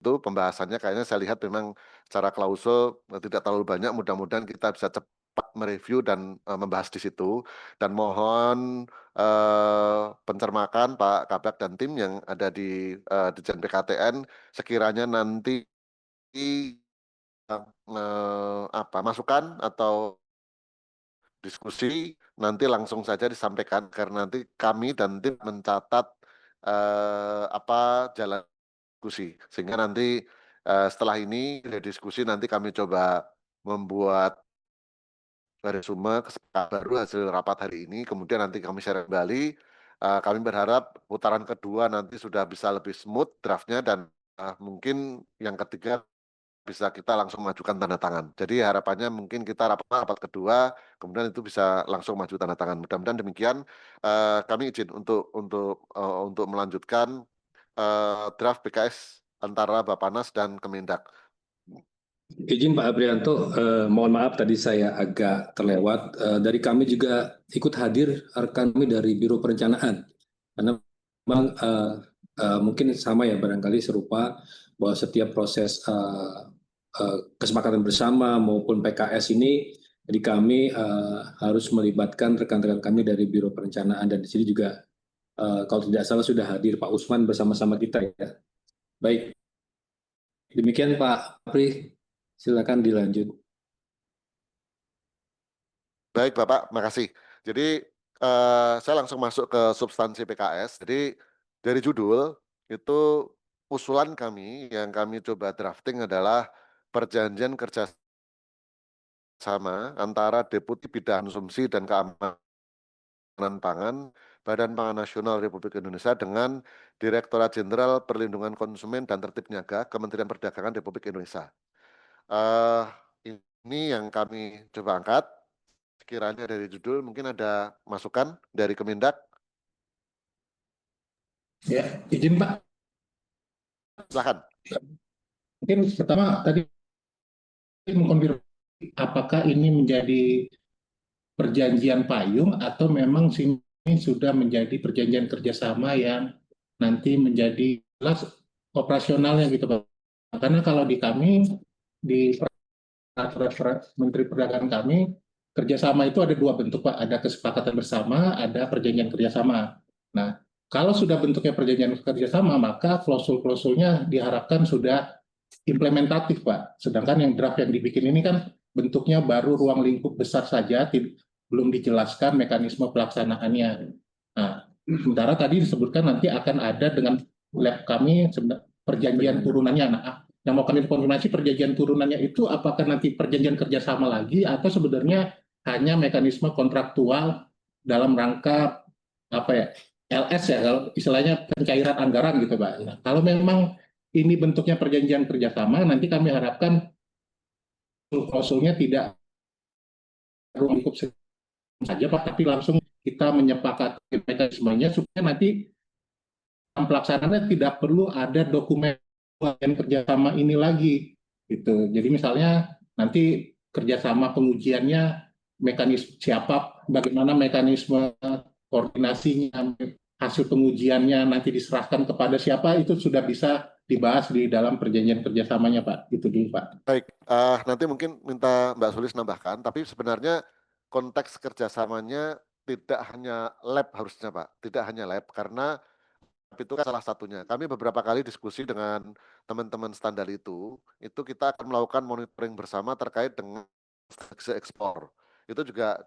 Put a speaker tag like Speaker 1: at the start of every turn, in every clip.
Speaker 1: itu pembahasannya kayaknya saya lihat memang secara klausul tidak terlalu banyak. Mudah-mudahan kita bisa cepat mereview dan membahas di situ. Dan mohon pencermatan Pak Kabak dan tim yang ada di Ditjen PKTN sekiranya nanti masukan atau diskusi nanti langsung saja disampaikan karena nanti kami dan tim mencatat apa jalan diskusi sehingga nanti setelah ini dari diskusi nanti kami coba membuat resume kesepakatan baru hasil rapat hari ini kemudian nanti kami share kembali. Kami berharap putaran kedua nanti sudah bisa lebih smooth draftnya dan mungkin yang ketiga bisa kita langsung majukan tanda tangan. Jadi harapannya mungkin kita rapat kedua, kemudian itu bisa langsung maju tanda tangan. Mudah-mudahan demikian. Kami izin untuk melanjutkan draft PKS antara Bappenas dan Kemendak.
Speaker 2: Izin Pak Aprianto, mohon maaf tadi saya agak terlewat. Dari kami juga ikut hadir rekan kami dari Biro Perencanaan. Karena memang mungkin sama ya barangkali serupa bahwa setiap proses kesepakatan bersama maupun PKS ini jadi kami harus melibatkan rekan-rekan kami dari Biro Perencanaan dan di sini juga kalau tidak salah sudah hadir Pak Usman bersama-sama kita ya. Baik, demikian Pak Apri, silakan dilanjut.
Speaker 1: Baik Bapak, makasih. Jadi saya langsung masuk ke substansi PKS. Jadi dari judul itu usulan kami yang kami coba drafting adalah perjanjian kerjasama antara Deputi Bidang Konsumsi dan Keamanan Pangan, Badan Pangan Nasional Republik Indonesia dengan Direktorat Jenderal Perlindungan Konsumen dan Tertib Niaga Kementerian Perdagangan Republik Indonesia. Eh, ini yang kami coba angkat. Sekiranya dari judul mungkin ada masukan dari Kemendak.
Speaker 3: Ya, izin Pak.
Speaker 1: Silakan.
Speaker 3: Mungkin pertama tadi mengkonfirmasi apakah ini menjadi perjanjian payung atau memang sini sudah menjadi perjanjian kerjasama yang nanti menjadi jelas operasionalnya gitu Pak. Karena kalau di kami di peraturan Menteri Perdagangan kami kerjasama itu ada dua bentuk Pak, ada kesepakatan bersama, ada perjanjian kerjasama. Nah, kalau sudah bentuknya perjanjian kerjasama, maka klausul-klausulnya diharapkan sudah implementatif Pak. Sedangkan yang draft yang dibikin ini kan bentuknya baru ruang lingkup besar saja, belum dijelaskan mekanisme pelaksanaannya. Nah, sementara tadi disebutkan nanti akan ada dengan lab kami perjanjian turunannya. Nah, yang mau kami konfirmasi perjanjian turunannya itu apakah nanti perjanjian kerjasama lagi atau sebenarnya hanya mekanisme kontraktual dalam rangka apa ya LS ya kalau istilahnya pencairan anggaran gitu Pak. Nah, kalau memang ini bentuknya perjanjian kerjasama nanti kami harapkan klausulnya tidak ruang lingkup saja Pak, tapi langsung kita menyepakati mekanismenya supaya nanti pelaksanaannya tidak perlu ada dokumen kerjasama ini lagi gitu. Jadi misalnya nanti kerjasama pengujiannya mekanisme siapa, bagaimana mekanisme koordinasinya, hasil pengujiannya nanti diserahkan kepada siapa itu sudah bisa dibahas di dalam perjanjian kerjasamanya Pak. Itu dulu Pak.
Speaker 1: Baik, nanti mungkin minta Mbak Sulis nambahkan, tapi sebenarnya konteks kerjasamanya tidak hanya lab harusnya Pak, tidak hanya lab karena itu kan salah satunya. Kami beberapa kali diskusi dengan teman-teman standar itu kita akan melakukan monitoring bersama terkait dengan strategi ekspor. Itu juga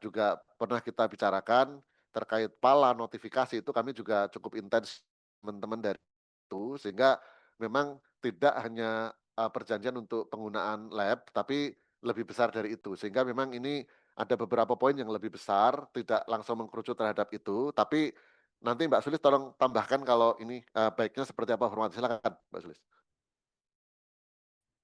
Speaker 1: pernah kita bicarakan terkait pala notifikasi itu kami juga cukup intens teman-teman dari itu sehingga memang tidak hanya perjanjian untuk penggunaan lab tapi lebih besar dari itu sehingga memang ini ada beberapa poin yang lebih besar tidak langsung mengkerucut terhadap itu tapi nanti Mbak Sulis tolong tambahkan kalau ini baiknya seperti apa hormat silakan Mbak Sulis.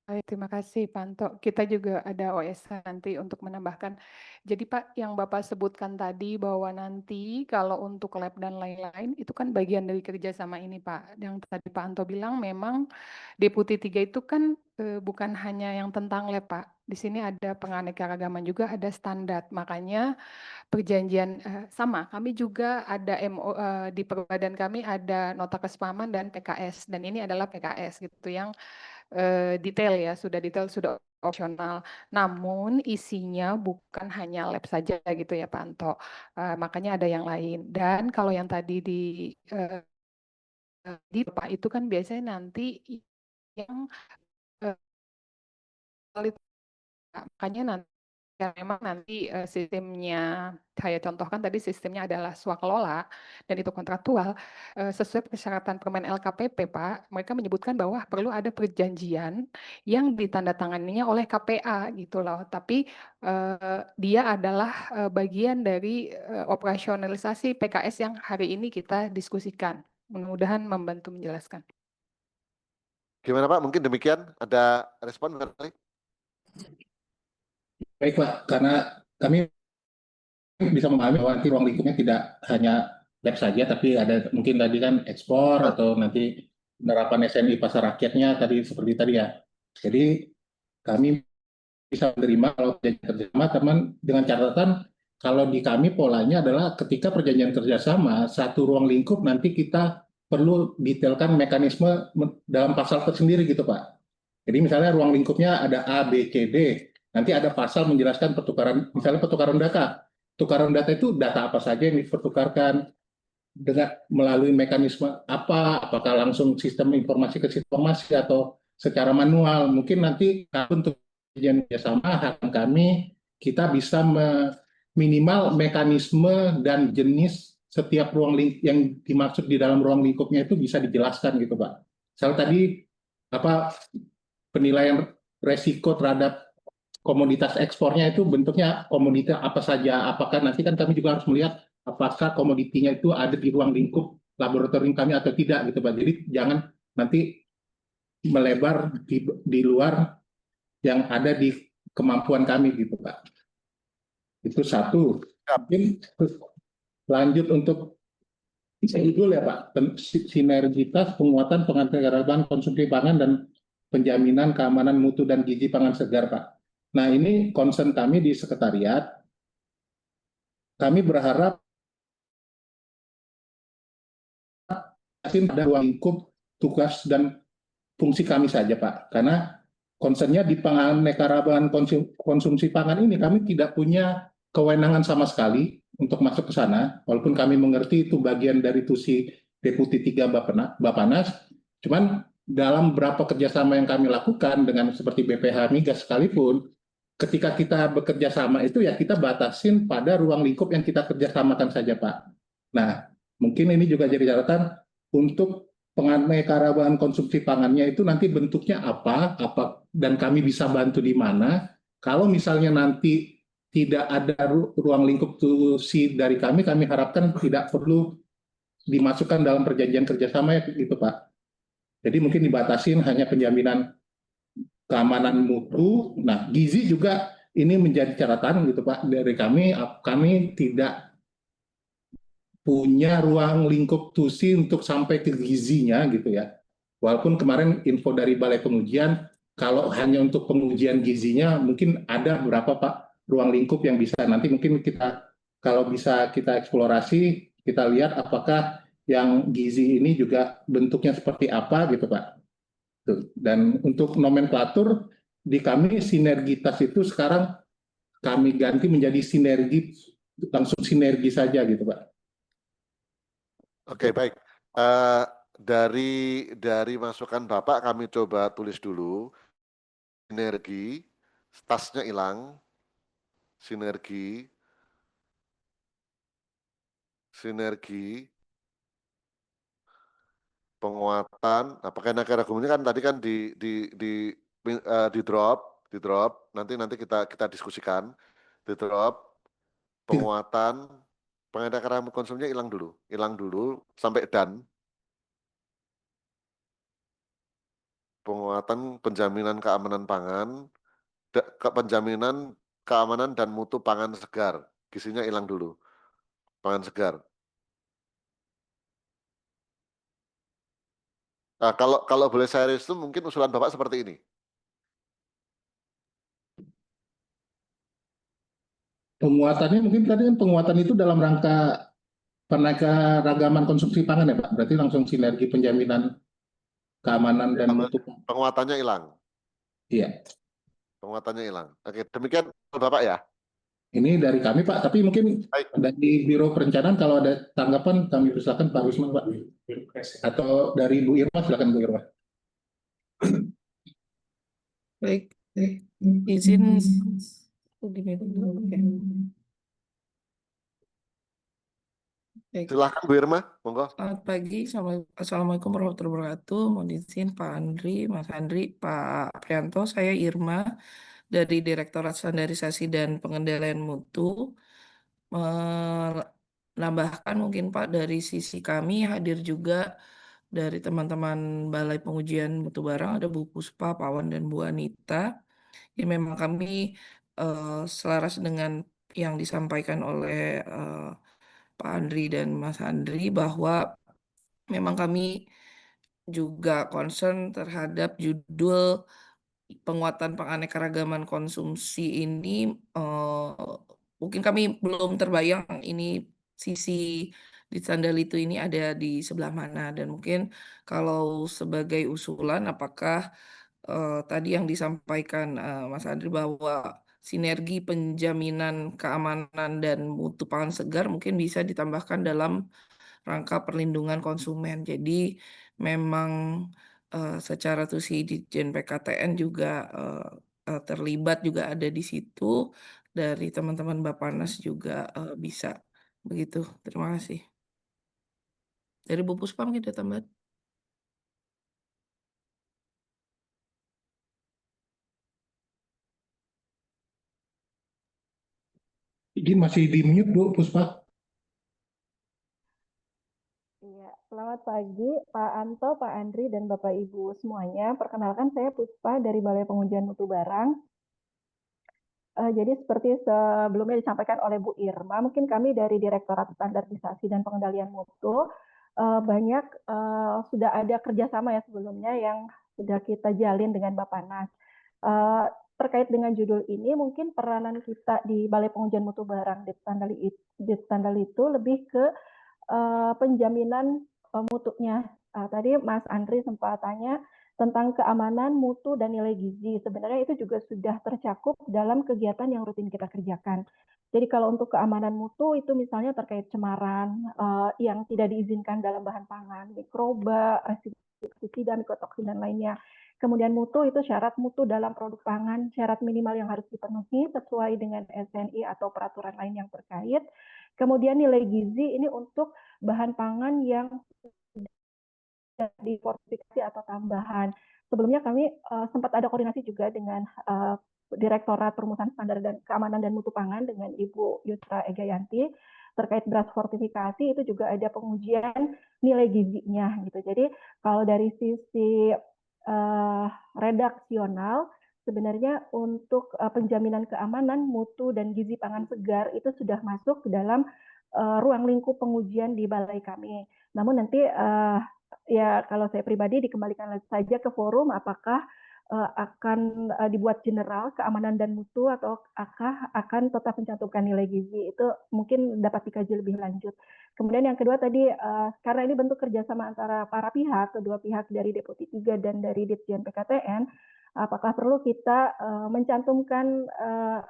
Speaker 4: Baik, terima kasih Pak Anto. Kita juga ada OS nanti untuk menambahkan. Jadi Pak, yang Bapak sebutkan tadi bahwa nanti kalau untuk lab dan lain-lain itu kan bagian dari kerjasama ini Pak. Yang tadi Pak Anto bilang memang Deputi 3 itu kan bukan hanya yang tentang lab Pak. Di sini ada penganekaragaman juga, ada standar. Makanya perjanjian sama, kami juga ada di perbadan kami ada nota kesepahaman dan PKS. Dan ini adalah PKS gitu yang detail ya, sudah detail, sudah opsional. Namun isinya bukan hanya lab saja gitu ya Pak Anto. Makanya ada yang lain. Dan kalau yang tadi di Pak itu kan biasanya nanti yang makanya nanti ya memang nanti sistemnya saya contohkan tadi sistemnya adalah swakelola dan itu kontraktual sesuai persyaratan Permen LKPP Pak, mereka menyebutkan bahwa perlu ada perjanjian yang ditandatanganinya oleh KPA gitu loh, tapi dia adalah bagian dari operasionalisasi PKS yang hari ini kita diskusikan. Mudah-mudahan membantu menjelaskan.
Speaker 1: Gimana Pak? Mungkin demikian. Ada respon barangkali?
Speaker 3: Baik Pak, karena kami bisa memahami bahwa nanti ruang lingkupnya tidak hanya lab saja, tapi ada mungkin tadi kan ekspor atau nanti penerapan SNI pasar rakyatnya tadi seperti tadi ya. Jadi kami bisa menerima kalau perjanjian kerjasama, teman dengan catatan kalau di kami polanya adalah ketika perjanjian kerjasama satu ruang lingkup nanti kita perlu detailkan mekanisme dalam pasal tersendiri gitu Pak. Jadi misalnya ruang lingkupnya ada A, B, C, D, nanti ada pasal menjelaskan pertukaran, misalnya pertukaran data. Pertukaran data itu data apa saja yang dipertukarkan dengan melalui mekanisme apa, apakah langsung sistem informasi ke informasi atau secara manual. Mungkin nanti untuk perjanjian kerjasama harapan kami kita bisa minimal mekanisme dan jenis setiap ruang lingkup yang dimaksud di dalam ruang lingkupnya itu bisa dijelaskan gitu Pak. Soal tadi apa penilaian resiko terhadap komoditas ekspornya itu bentuknya komoditas apa saja, apakah nanti kan kami juga harus melihat apakah komoditinya itu ada di ruang lingkup laboratorium kami atau tidak gitu Pak. Jadi jangan nanti melebar di luar yang ada di kemampuan kami gitu Pak. Itu satu. Mungkin lanjut untuk judul ya Pak, sinergitas penguatan pengantaraan konsumsi pangan dan penjaminan keamanan mutu dan gizi pangan segar Pak. Nah ini concern kami di sekretariat, kami berharap ada ruang lingkup tugas dan fungsi kami saja Pak, karena concernnya di penganeka-ragaman konsumsi pangan ini kami tidak punya kewenangan sama sekali untuk masuk ke sana, walaupun kami mengerti itu bagian dari tusi Deputi 3 Bapanas, cuman dalam beberapa kerjasama yang kami lakukan dengan seperti BPH Migas sekalipun, ketika kita bekerja sama itu ya kita batasin pada ruang lingkup yang kita kerjasamakan saja Pak. Nah, mungkin ini juga jadi catatan untuk penganeka-ragaman konsumsi pangannya itu nanti bentuknya apa dan kami bisa bantu di mana. Kalau misalnya nanti tidak ada ruang lingkup tusi dari kami harapkan tidak perlu dimasukkan dalam perjanjian kerjasama ya gitu Pak. Jadi mungkin dibatasin hanya penjaminan keamanan mutu. Nah, gizi juga ini menjadi catatan gitu Pak dari kami. Kami tidak punya ruang lingkup tusi untuk sampai ke gizinya gitu ya. Walaupun kemarin info dari Balai Pengujian, kalau hanya untuk pengujian gizinya mungkin ada beberapa Pak ruang lingkup yang bisa nanti mungkin kita kalau bisa kita eksplorasi, kita lihat apakah yang gizi ini juga bentuknya seperti apa gitu Pak. Dan untuk nomenklatur di kami sinergitas itu sekarang kami ganti menjadi sinergi, langsung sinergi saja gitu Pak.
Speaker 1: Oke, baik. Dari masukan Bapak kami coba tulis dulu. Sinergi, tasnya hilang. Sinergi, penguatan. Nah, pakai negara ini kan tadi kan di drop. Nanti kita diskusikan. Di drop, penguatan, pengendalian konsumnya hilang dulu sampai dan. Penguatan penjaminan keamanan pangan, penjaminan keamanan dan mutu pangan segar. Gizinya hilang dulu. Pangan segar. Nah, kalau boleh saya resu, mungkin usulan Bapak seperti ini.
Speaker 3: Penguatannya mungkin tadi kan penguatan itu dalam rangka penegak ragaman konsumsi pangan ya Pak. Berarti langsung sinergi penjaminan keamanan dan mutu.
Speaker 1: Penguatannya hilang.
Speaker 3: Iya,
Speaker 1: Penguatannya hilang. Oke, demikian Bapak ya.
Speaker 3: ini dari kami Pak, tapi mungkin
Speaker 1: Baik.
Speaker 3: dari Biro Perencanaan kalau ada tanggapan kami persilakan Pak Rusman Pak. Atau dari Bu Irma, silakan Bu Irma.
Speaker 5: Baik, izin di-mute dulu. Oke. Baik.
Speaker 1: Silakan Bu Irma, monggo.
Speaker 5: Selamat pagi, Assalamualaikum warahmatullahi wabarakatuh. Mohon izin Pak Andri, Mas Andri, Pak Prianto, saya Irma dari Direktorat Standarisasi dan Pengendalian Mutu. Menambahkan mungkin Pak, dari sisi kami hadir juga dari teman-teman Balai Pengujian Mutu Barang, ada Bu Puspa, Pak Wan, dan Bu Anita. Jadi memang kami selaras dengan yang disampaikan oleh Pak Andri dan Mas Andri, bahwa memang kami juga concern terhadap judul penguatan penganekaragaman konsumsi ini. Mungkin kami belum terbayang ini sisi di Sandal itu ini ada di sebelah mana, dan mungkin kalau sebagai usulan, apakah tadi yang disampaikan Mas Andri bahwa sinergi penjaminan keamanan dan mutu pangan segar mungkin bisa ditambahkan dalam rangka perlindungan konsumen. Jadi memang secara tusi Ditjen PKTN juga terlibat, juga ada di situ, dari teman-teman Bappenas juga bisa. Begitu, terima kasih. Dari Bu Puspa mungkin ada tambahan.
Speaker 3: Izin masih di mute Bu Puspa.
Speaker 6: Iya, selamat pagi Pak Anto, Pak Andri, dan Bapak Ibu semuanya. Perkenalkan saya Puspa dari Balai Pengujian Mutu Barang. Jadi seperti sebelumnya disampaikan oleh Bu Irma, mungkin kami dari Direktorat Standarisasi dan Pengendalian Mutu banyak sudah ada kerjasama ya sebelumnya yang sudah kita jalin dengan Bappenas. Terkait dengan judul ini, mungkin peranan kita di Balai Pengujian Mutu Barang Ditstandal itu lebih ke penjaminan mutunya. Tadi Mas Andri sempat tanya tentang keamanan, mutu, dan nilai gizi. Sebenarnya itu juga sudah tercakup dalam kegiatan yang rutin kita kerjakan. Jadi kalau untuk keamanan mutu itu misalnya terkait cemaran yang tidak diizinkan dalam bahan pangan, mikroba, residu pestisida, mikotoksin, dan lainnya. Kemudian mutu itu syarat mutu dalam produk pangan, syarat minimal yang harus dipenuhi sesuai dengan SNI atau peraturan lain yang terkait. Kemudian nilai gizi ini untuk bahan pangan yang difortifikasi atau tambahan. Sebelumnya kami sempat ada koordinasi juga dengan Direktorat Perumusan Standar dan Keamanan dan Mutu Pangan dengan Ibu Yusra Egayanti terkait beras fortifikasi, itu juga ada pengujian nilai gizinya gitu. Jadi kalau dari sisi redaksional sebenarnya untuk penjaminan keamanan, mutu, dan gizi pangan segar itu sudah masuk ke dalam ruang lingkup pengujian di balai kami. Namun nanti ya kalau saya pribadi dikembalikan saja ke forum apakah akan dibuat general keamanan dan mutu atau akan tetap mencantumkan nilai gizi, itu mungkin dapat dikaji lebih lanjut. Kemudian yang kedua tadi karena ini bentuk kerjasama antara para pihak, kedua pihak dari Deputi 3 dan dari Ditjen PKTN, apakah perlu kita mencantumkan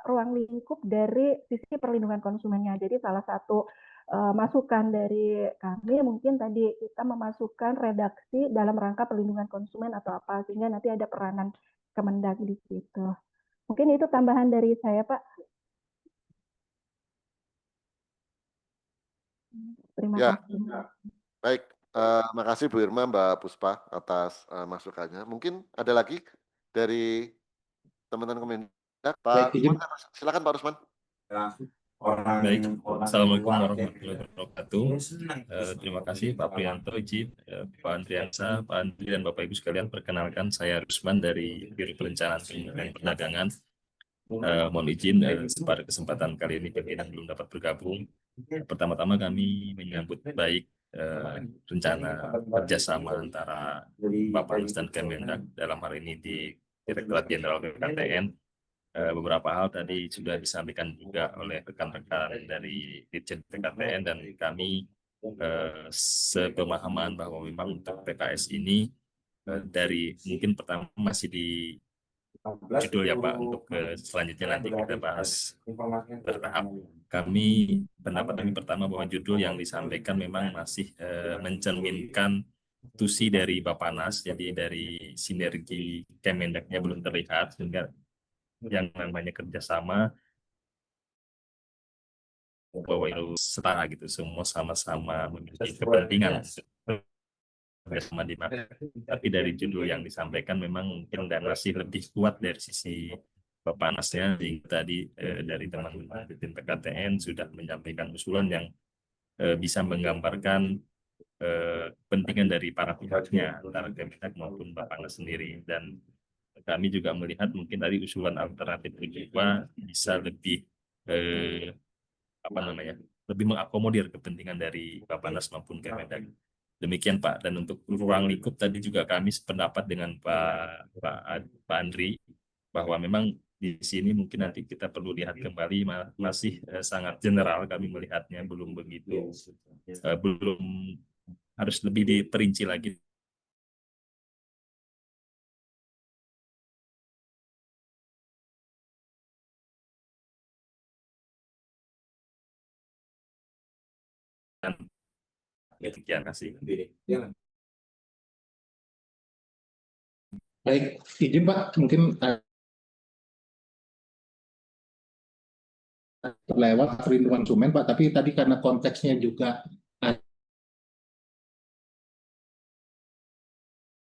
Speaker 6: ruang lingkup dari sisi perlindungan konsumennya. Jadi salah satu masukan dari kami mungkin tadi kita memasukkan redaksi dalam rangka perlindungan konsumen atau apa, sehingga nanti ada peranan Kemendag di situ. Mungkin itu tambahan dari saya, Pak. Terima kasih.
Speaker 1: Baik, makasih Bu Irma, Mbak Puspa atas masukannya. Mungkin ada lagi dari teman-teman Kemendag. Pak Rusman, silakan Pak Rusman.
Speaker 7: Baik, Assalamualaikum warahmatullahi wabarakatuh. Terima kasih Pak Prianto, izin Pak Andriansa, Pak Andri, dan Bapak Ibu sekalian. Perkenalkan, saya Rusman dari Biro Perencanaan dan Perdagangan. Mohon izin pada kesempatan kali ini bagi yang belum dapat bergabung. Pertama-tama kami menyambut baik rencana kerjasama antara Bappenas dan Kemendag dalam hal ini di Direktorat Jenderal PKTN. Beberapa hal tadi sudah disampaikan juga oleh rekan-rekan dari Ditjen PKTN, dan kami sepemahaman bahwa memang untuk PKS ini dari mungkin pertama masih di judul ya Pak, untuk selanjutnya nanti kita bahas bertahap. Pendapat kami pertama bahwa judul yang disampaikan memang masih mencerminkan tusi dari Bappenas, jadi dari sinergi Kemendagnya belum terlihat, sehingga yang namanya kerjasama bahwa itu setara gitu, semua sama-sama memiliki kepentingan bersama di mana. Tapi dari judul yang disampaikan memang mungkin dan masih lebih kuat dari sisi Bappenasnya. Tadi dari teman-teman di tim PKTN sudah menyampaikan usulan yang bisa menggambarkan kepentingan dari para pihaknya, antara Kemendag maupun Bappenas sendiri. Dan kami juga melihat mungkin tadi usulan alternatif kedua bisa lebih lebih mengakomodir kepentingan dari Bappenas maupun Kemendag. Demikian Pak. Dan untuk ruang lingkup tadi juga kami sependapat dengan Pak Andri bahwa memang di sini mungkin nanti kita perlu lihat kembali, masih sangat general kami melihatnya, belum begitu, belum, harus lebih diperinci lagi. Dan demikian kasih.
Speaker 3: Baik, izin Pak, mungkin terlewat perlindungan konsumen Pak, tapi tadi karena konteksnya juga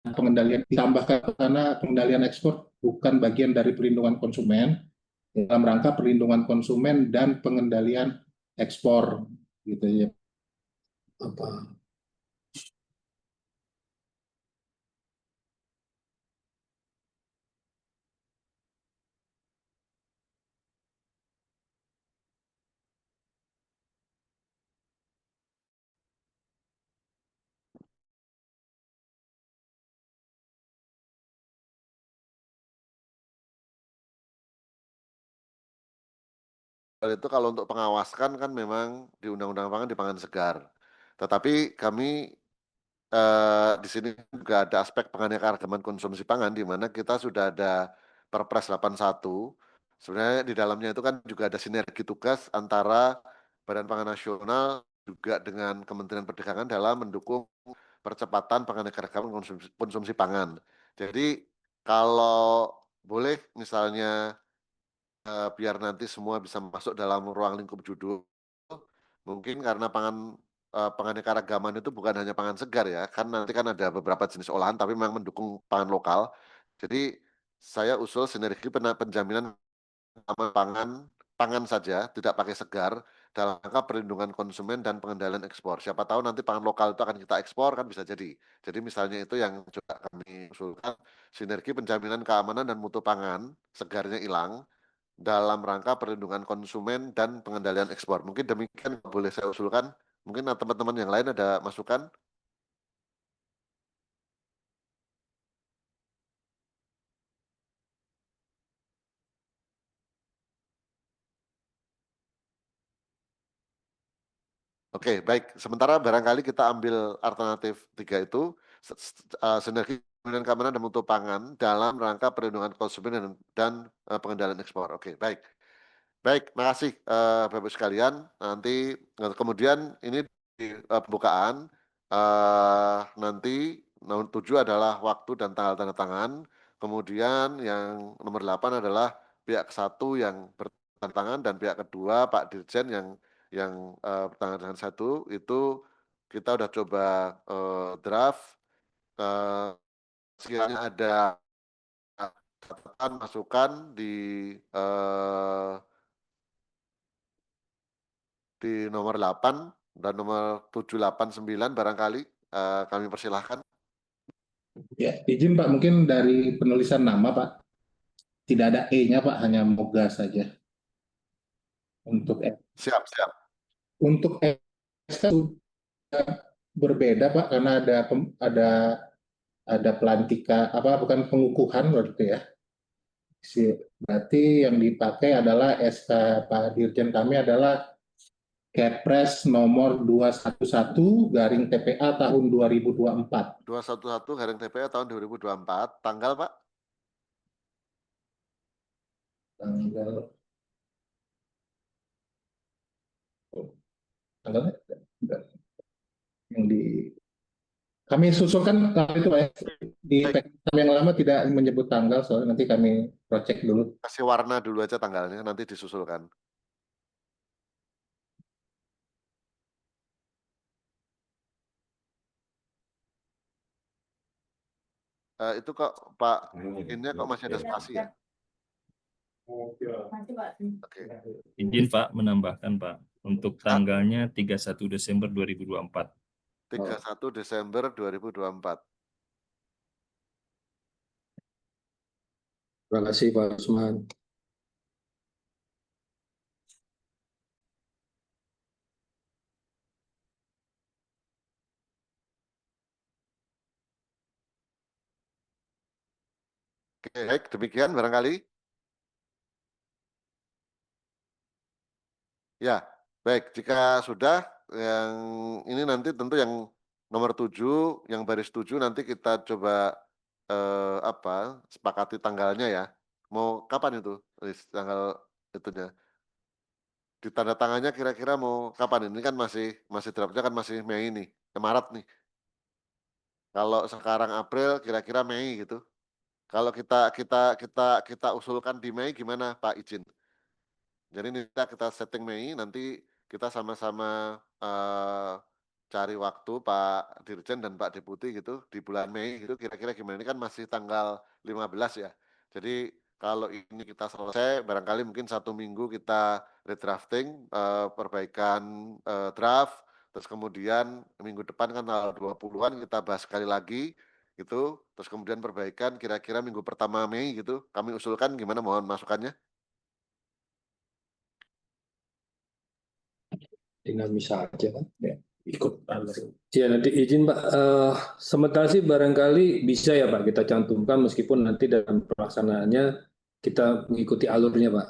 Speaker 3: pengendalian ditambahkan karena pengendalian ekspor bukan bagian dari perlindungan konsumen, dalam rangka perlindungan konsumen dan pengendalian ekspor gitu ya. Apa?
Speaker 1: Itu kalau untuk pengawaskan kan memang di Undang-Undang Pangan di pangan segar. Tetapi kami di sini juga ada aspek penganekaragaman konsumsi pangan, di mana kita sudah ada Perpres 81. Sebenarnya di dalamnya itu kan juga ada sinergi tugas antara Badan Pangan Nasional juga dengan Kementerian Perdagangan dalam mendukung percepatan penganekaragaman konsumsi pangan. Jadi kalau boleh misalnya biar nanti semua bisa masuk dalam ruang lingkup judul, mungkin karena penganekaragaman itu bukan hanya pangan segar ya, kan nanti kan ada beberapa jenis olahan tapi memang mendukung pangan lokal. Jadi saya usul sinergi penjaminan pangan saja, tidak pakai segar, dalam rangka perlindungan konsumen dan pengendalian ekspor. Siapa tahu nanti pangan lokal itu akan kita ekspor, kan bisa jadi. Jadi misalnya itu yang juga kami usulkan, sinergi penjaminan keamanan dan mutu pangan, segarnya hilang, dalam rangka perlindungan konsumen dan pengendalian ekspor. Mungkin demikian boleh saya usulkan. Mungkin teman-teman yang lain ada masukan? Oke, baik. Sementara barangkali kita ambil alternatif 3 itu, sinergi dan keamanan dan mutu pangan dalam rangka perlindungan konsumen dan pengendalian ekspor. Oke, baik. Baik, makasih Bapak sekalian. Nanti kemudian ini di pembukaan, nanti nomor 7 adalah waktu dan tanggal tanda tangan. Kemudian yang nomor 8 adalah pihak satu yang bertanda tangan dan pihak kedua Pak Dirjen yang bertanggal tangan satu. Itu kita udah coba draft. Sekiranya ada catatan masukan di nomor 8 dan nomor 789 barangkali kami persilahkan.
Speaker 3: Ya, izin Pak, mungkin dari penulisan nama Pak, tidak ada E-nya Pak, hanya moga saja. Untuk
Speaker 1: Siap.
Speaker 3: untuk SK sudah berbeda Pak, karena ada pelantikan bukan pengukuhan berarti ya. Berarti yang dipakai adalah SK Pak Dirjen kami adalah Kepres nomor 211 garing TPA tahun 2024.
Speaker 1: 211 garing TPA tahun 2024, tanggal Pak?
Speaker 3: Tanggal yang kami susulkan itu Pak, di
Speaker 1: Baik,
Speaker 3: PKM yang lama tidak menyebut tanggal, soalnya nanti kami cek dulu.
Speaker 1: kasih warna dulu aja tanggalnya, nanti disusulkan. Itu kok Pak, ini kok masih ada spasi ya? Oke.
Speaker 7: Izin Pak menambahkan Pak, untuk tanggalnya 31 Desember 2024.
Speaker 1: 31 Desember 2024.
Speaker 2: Terima kasih Pak Usman.
Speaker 1: Oke, baik, demikian barangkali. Ya, baik. Jika sudah, yang ini nanti tentu yang nomor 7, yang baris 7 nanti kita coba sepakati tanggalnya ya. Mau kapan itu? Tanggal itunya. Ditandatangannya kira-kira mau kapan? Ini kan masih draftnya kan masih Mei nih, Maret nih. Kalau sekarang April, kira-kira Mei gitu. Kalau kita usulkan di Mei gimana, Pak izin? Jadi ini kita setting Mei, nanti kita sama-sama cari waktu Pak Dirjen dan Pak Deputi gitu di bulan Mei gitu kira-kira gimana. Ini kan masih tanggal 15 ya. Jadi kalau ini kita selesai, barangkali mungkin 1 minggu kita redrafting, perbaikan draft, terus kemudian minggu depan kan tanggal 20-an kita bahas sekali lagi gitu, terus kemudian perbaikan kira-kira minggu pertama Mei gitu. Kami usulkan gimana, mohon masukannya.
Speaker 2: Dinamis aja kan, ya, ikut alur. Ya nanti izin Pak, sementara sih barangkali bisa ya Pak kita cantumkan meskipun nanti dalam pelaksanaannya kita mengikuti alurnya Pak.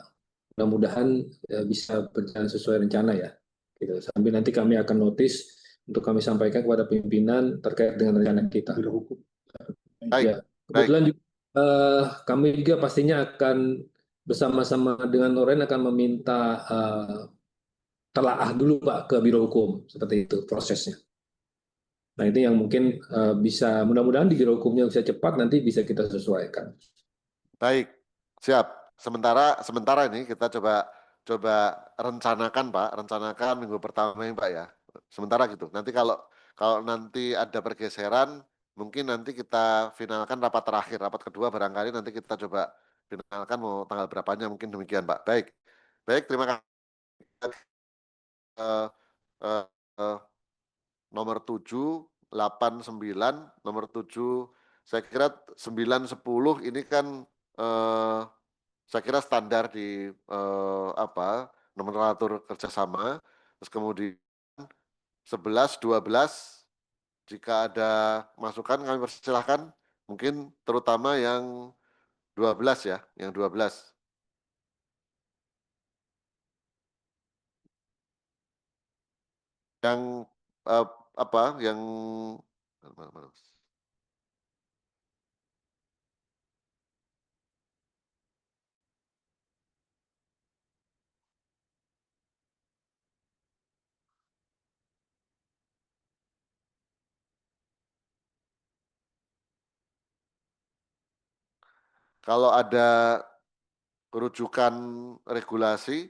Speaker 2: Mudah-mudahan bisa berjalan sesuai rencana ya. Gitu. Sambil nanti kami akan notis untuk kami sampaikan kepada pimpinan terkait dengan rencana kita.
Speaker 1: Baik,
Speaker 2: Ya,
Speaker 1: baik.
Speaker 2: kebetulan juga, kami juga pastinya akan bersama-sama dengan Noren akan meminta telaah dulu Pak ke Biro Hukum, seperti itu prosesnya. Nah itu yang mungkin bisa, mudah-mudahan di Biro Hukumnya bisa cepat, nanti bisa kita sesuaikan.
Speaker 1: Baik, siap. Sementara ini kita coba rencanakan Pak, rencanakan minggu pertama ini Pak ya. Sementara gitu. Nanti kalau nanti ada pergeseran, mungkin nanti kita finalkan rapat terakhir, rapat kedua barangkali nanti kita coba finalkan mau tanggal berapanya mungkin demikian Pak. Baik, baik terima kasih. Eh, eh, eh, Nomor 7, 8, 9, nomor 7, saya kira 9, 10 ini kan saya kira standar di nomenklatur kerjasama. Terus kemudian 11, 12, jika ada masukan kami persilahkan, mungkin terutama yang 12 ya, yang 12. Yang eh, yang kalau ada rujukan regulasi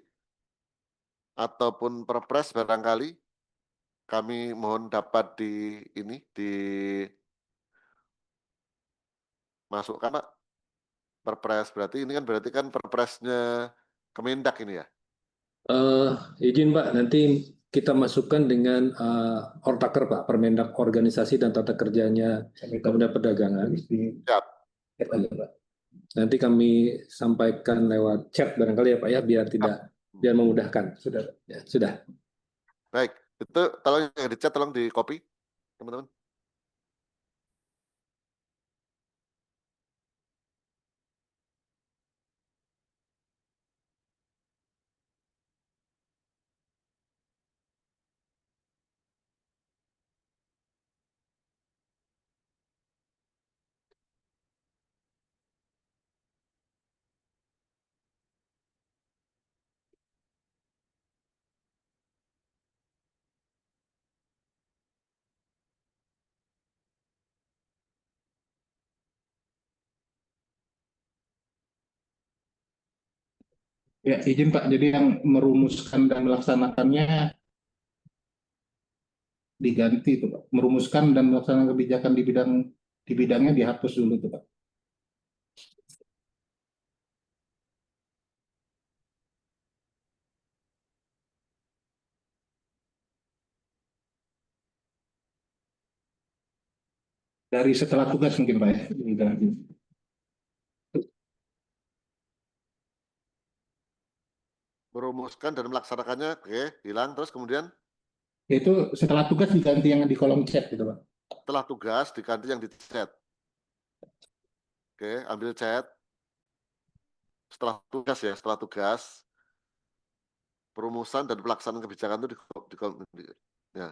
Speaker 1: ataupun perpres barangkali kami mohon dapat dimasukkan Pak. Perpres berarti ini kan perpresnya Kemendak ini ya.
Speaker 2: Izin Pak, nanti kita masukkan dengan Ortaker Pak, Permendak Organisasi dan Tata Kerjanya Kementerian Perdagangan.
Speaker 1: Siap.
Speaker 2: Nanti kami sampaikan lewat chat barangkali ya Pak ya, biar memudahkan. Sudah. Ya, sudah.
Speaker 1: Baik, itu tolong yang di chat tolong di copy teman-teman.
Speaker 3: Ya, izin Pak. Jadi yang merumuskan dan melaksanakannya diganti itu Pak. Merumuskan dan melaksanakan kebijakan di bidangnya dihapus dulu tuh Pak. Dari setelah tugas mungkin Pak ya.
Speaker 1: Merumuskan dan melaksanakannya, oke, hilang. Terus kemudian
Speaker 3: Itu setelah tugas diganti yang di kolom chat gitu Pak.
Speaker 1: setelah tugas diganti yang di chat. Oke, ambil chat. Setelah tugas ya, setelah tugas, perumusan dan pelaksanaan kebijakan itu ya.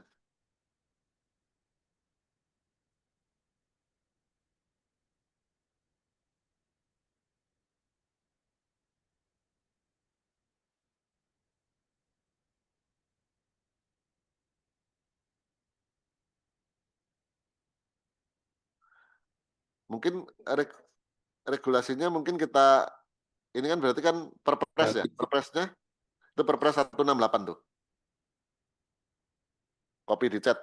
Speaker 1: Mungkin regulasinya mungkin kita, ini kan berarti kan perpres ya, perpresnya itu perpres 168 tuh. Copy di chat.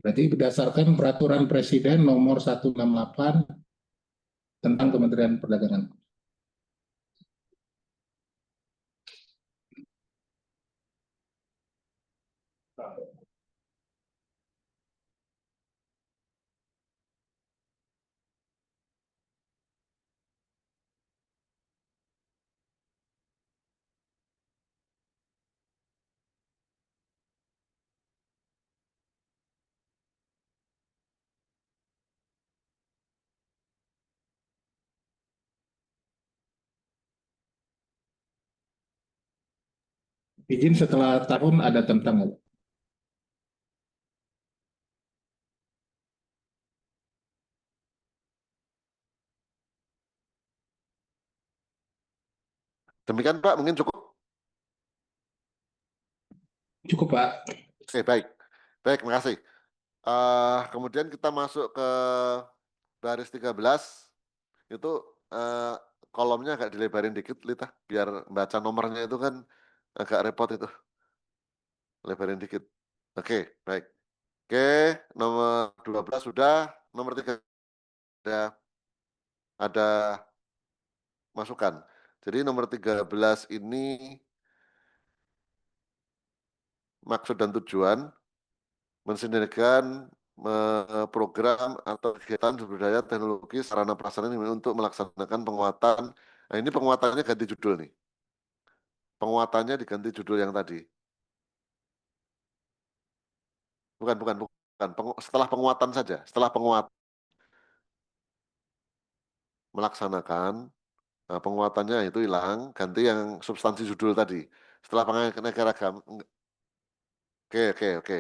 Speaker 3: Berarti berdasarkan peraturan Presiden nomor 168 tentang Kementerian Perdagangan. Izin setelah tahun ada tentang
Speaker 1: Demikian Pak, mungkin cukup.
Speaker 3: cukup Pak.
Speaker 1: Oke, baik. Baik, terima kasih. Kemudian kita masuk ke baris 13, itu eh, kolomnya agak dilebarin dikit, Lita, biar baca nomornya itu kan agak repot itu. Lebarin dikit. Oke, baik. Oke, nomor 12 sudah, nomor 3 ada masukan. Jadi nomor 13 ini maksud dan tujuan mensinergikan program atau kegiatan sumber daya teknologi sarana prasarana ini untuk melaksanakan penguatan. Nah, ini penguatannya ganti judul nih. Penguatannya diganti judul yang tadi. Bukan. Setelah penguatan saja. Setelah penguatan melaksanakan, nah, penguatannya itu hilang, ganti yang substansi judul tadi. Setelah penganekaragam, oke.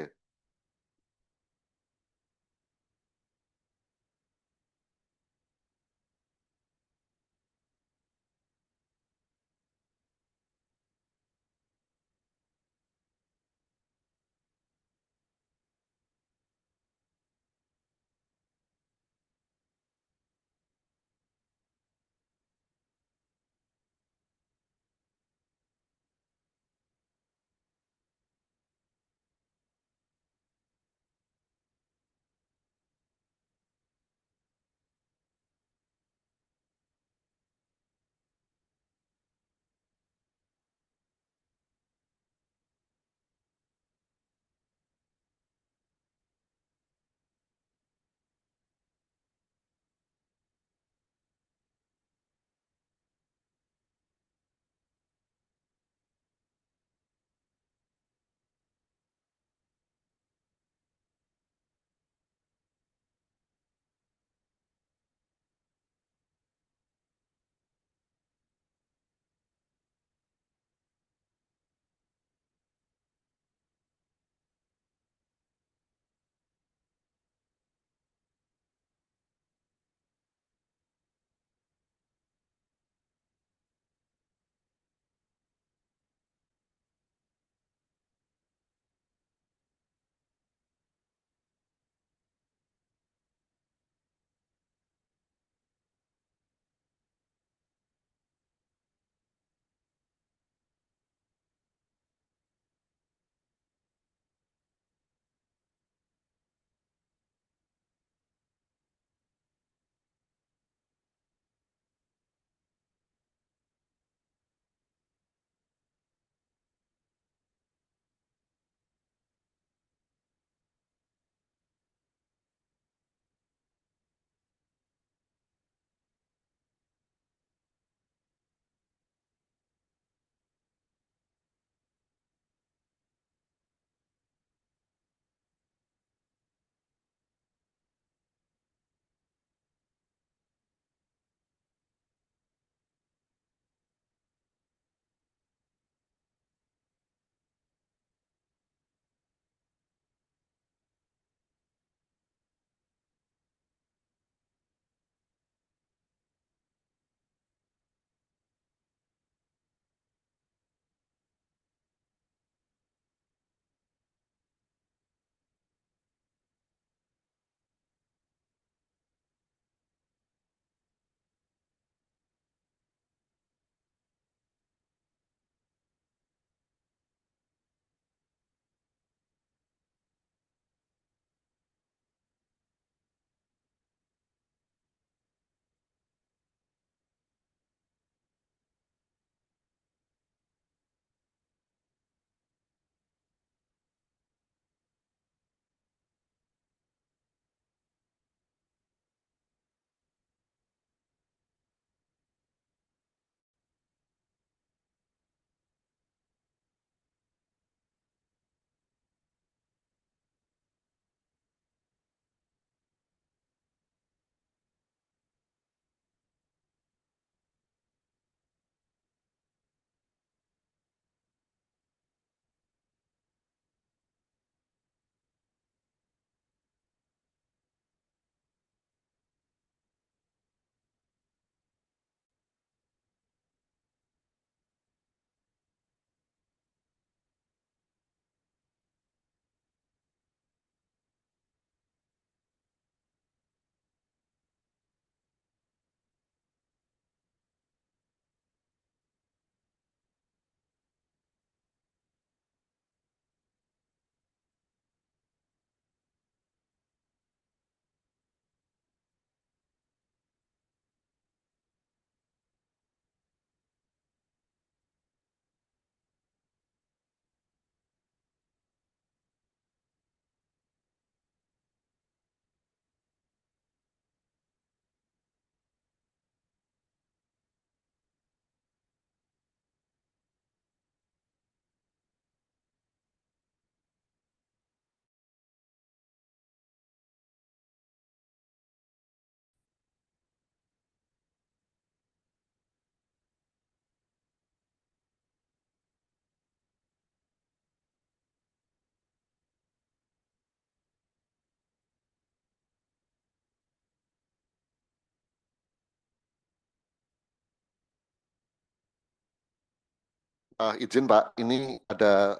Speaker 1: Izin Pak, ini ada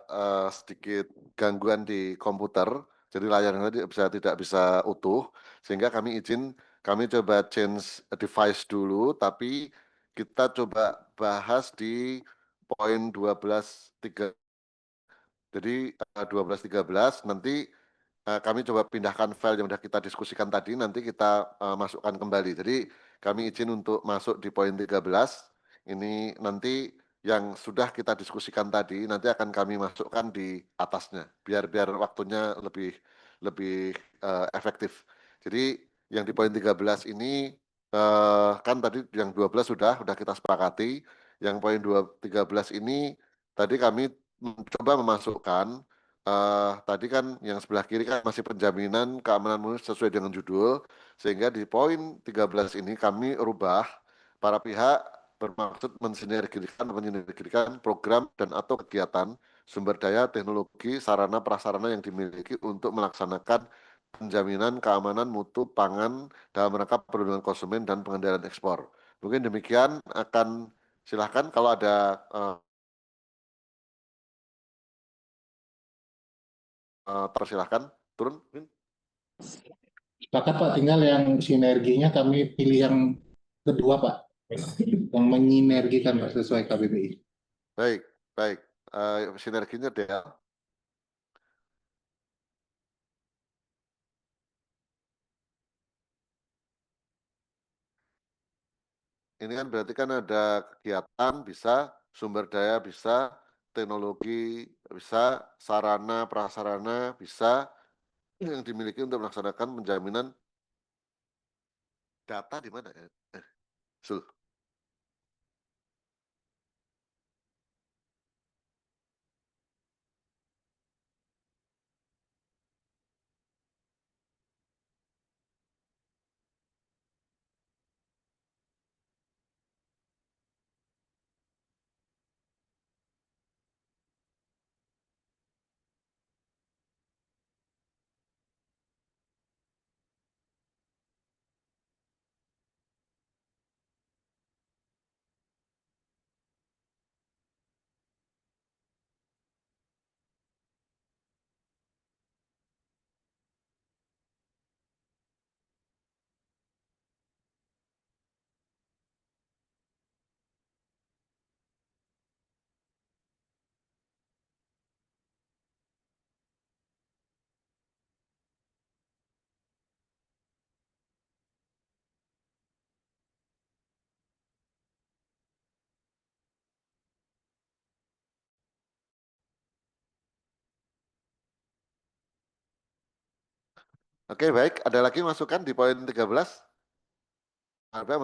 Speaker 1: sedikit gangguan di komputer, jadi layarnya tidak bisa utuh, sehingga kami izin, kami coba change device dulu, tapi kita coba bahas di poin 12.3. Jadi 12.13 nanti kami coba pindahkan file yang sudah kita diskusikan tadi, nanti kita masukkan kembali. Jadi kami izin untuk masuk di poin 13. Ini nanti yang sudah kita diskusikan tadi nanti akan kami masukkan di atasnya, biar waktunya lebih lebih efektif. Jadi yang di poin 13 ini kan tadi yang 12 sudah kita sepakati. Yang poin 13 ini tadi kami mencoba memasukkan tadi kan yang sebelah kiri kan masih penjaminan keamanan munis sesuai dengan judul, sehingga di poin 13 ini kami rubah para pihak bermaksud mensinergikan program dan atau kegiatan sumber daya teknologi sarana prasarana yang dimiliki untuk melaksanakan penjaminan keamanan mutu pangan dalam rangka perlindungan konsumen dan pengendalian ekspor. Mungkin demikian, akan silahkan kalau ada persilahkan turun.
Speaker 3: Sepakat Pak, tinggal yang sinerginya kami pilih yang kedua Pak, yang menyinergikan Pak sesuai KBBI.
Speaker 1: Baik, baik. Sinerginya dia. Ini kan berarti kan ada kegiatan bisa, sumber daya bisa, teknologi bisa, sarana prasarana bisa yang dimiliki untuk melaksanakan penjaminan data di mana ya? Sul. Oke, baik. Ada lagi masukan di poin 13? Ada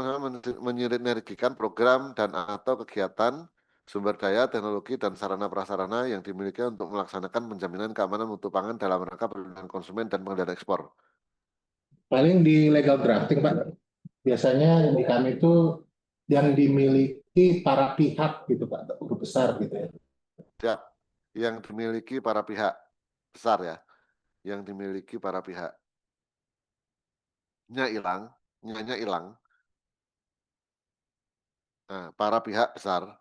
Speaker 1: menyinergikan program dan atau kegiatan sumber daya, teknologi, dan sarana prasarana yang dimiliki untuk melaksanakan penjaminan keamanan mutu pangan dalam rangka perlindungan konsumen dan pengendalian ekspor.
Speaker 3: Paling di legal drafting Pak, biasanya di kami itu yang dimiliki para pihak gitu Pak, huruf besar gitu ya.
Speaker 1: Ya, yang dimiliki para pihak besar ya, yang dimiliki para pihak. Nya hilang, nyanya hilang. Nah, para pihak besar.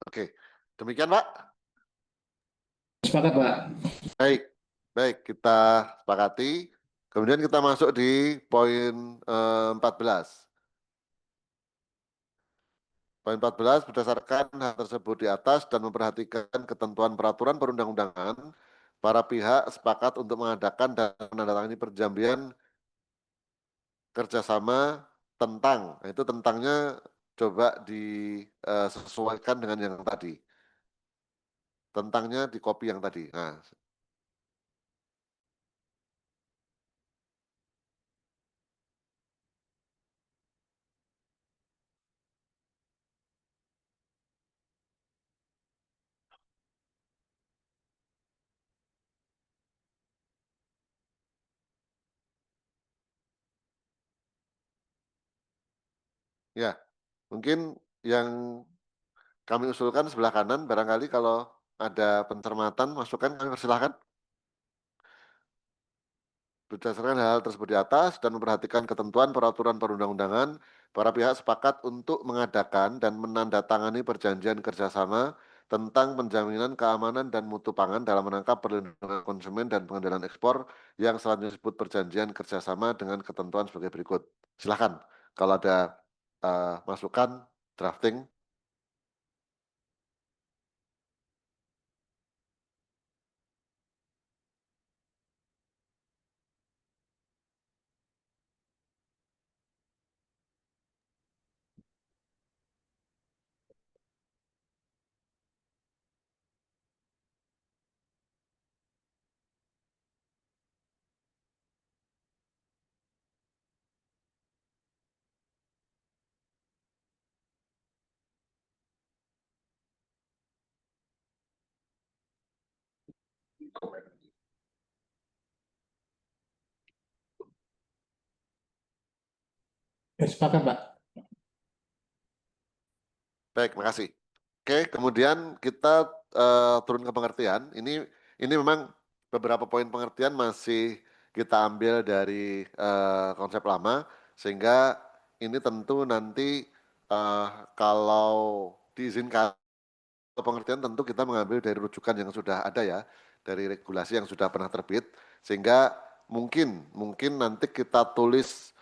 Speaker 1: Oke, demikian Pak.
Speaker 3: Sepakat Pak.
Speaker 1: Baik, baik kita sepakati. Kemudian kita masuk di poin 14. Poin 14, berdasarkan hal tersebut di atas dan memperhatikan ketentuan peraturan perundang-undangan, para pihak sepakat untuk mengadakan dan menandatangani perjanjian kerjasama tentang, nah, itu tentangnya coba disesuaikan dengan yang tadi. Tentangnya di copy yang tadi. Nah, ya, mungkin yang kami usulkan sebelah kanan, barangkali kalau ada pencermatan, masukan kami persilahkan. Berdasarkan hal tersebut di atas dan memperhatikan ketentuan peraturan perundang-undangan, para pihak sepakat untuk mengadakan dan menandatangani perjanjian kerjasama tentang penjaminan keamanan dan mutu pangan dalam rangka perlindungan konsumen dan pengendalian ekspor yang selanjutnya disebut perjanjian kerjasama dengan ketentuan sebagai berikut. Silakan kalau ada masukan drafting.
Speaker 3: Sepakat, Pak.
Speaker 1: Baik, makasih. Oke, kemudian kita turun ke pengertian. Ini memang beberapa poin pengertian masih kita ambil dari konsep lama, sehingga ini tentu nanti kalau diizinkan pengertian tentu kita mengambil dari rujukan yang sudah ada ya, dari regulasi yang sudah pernah terbit, sehingga mungkin nanti kita tulis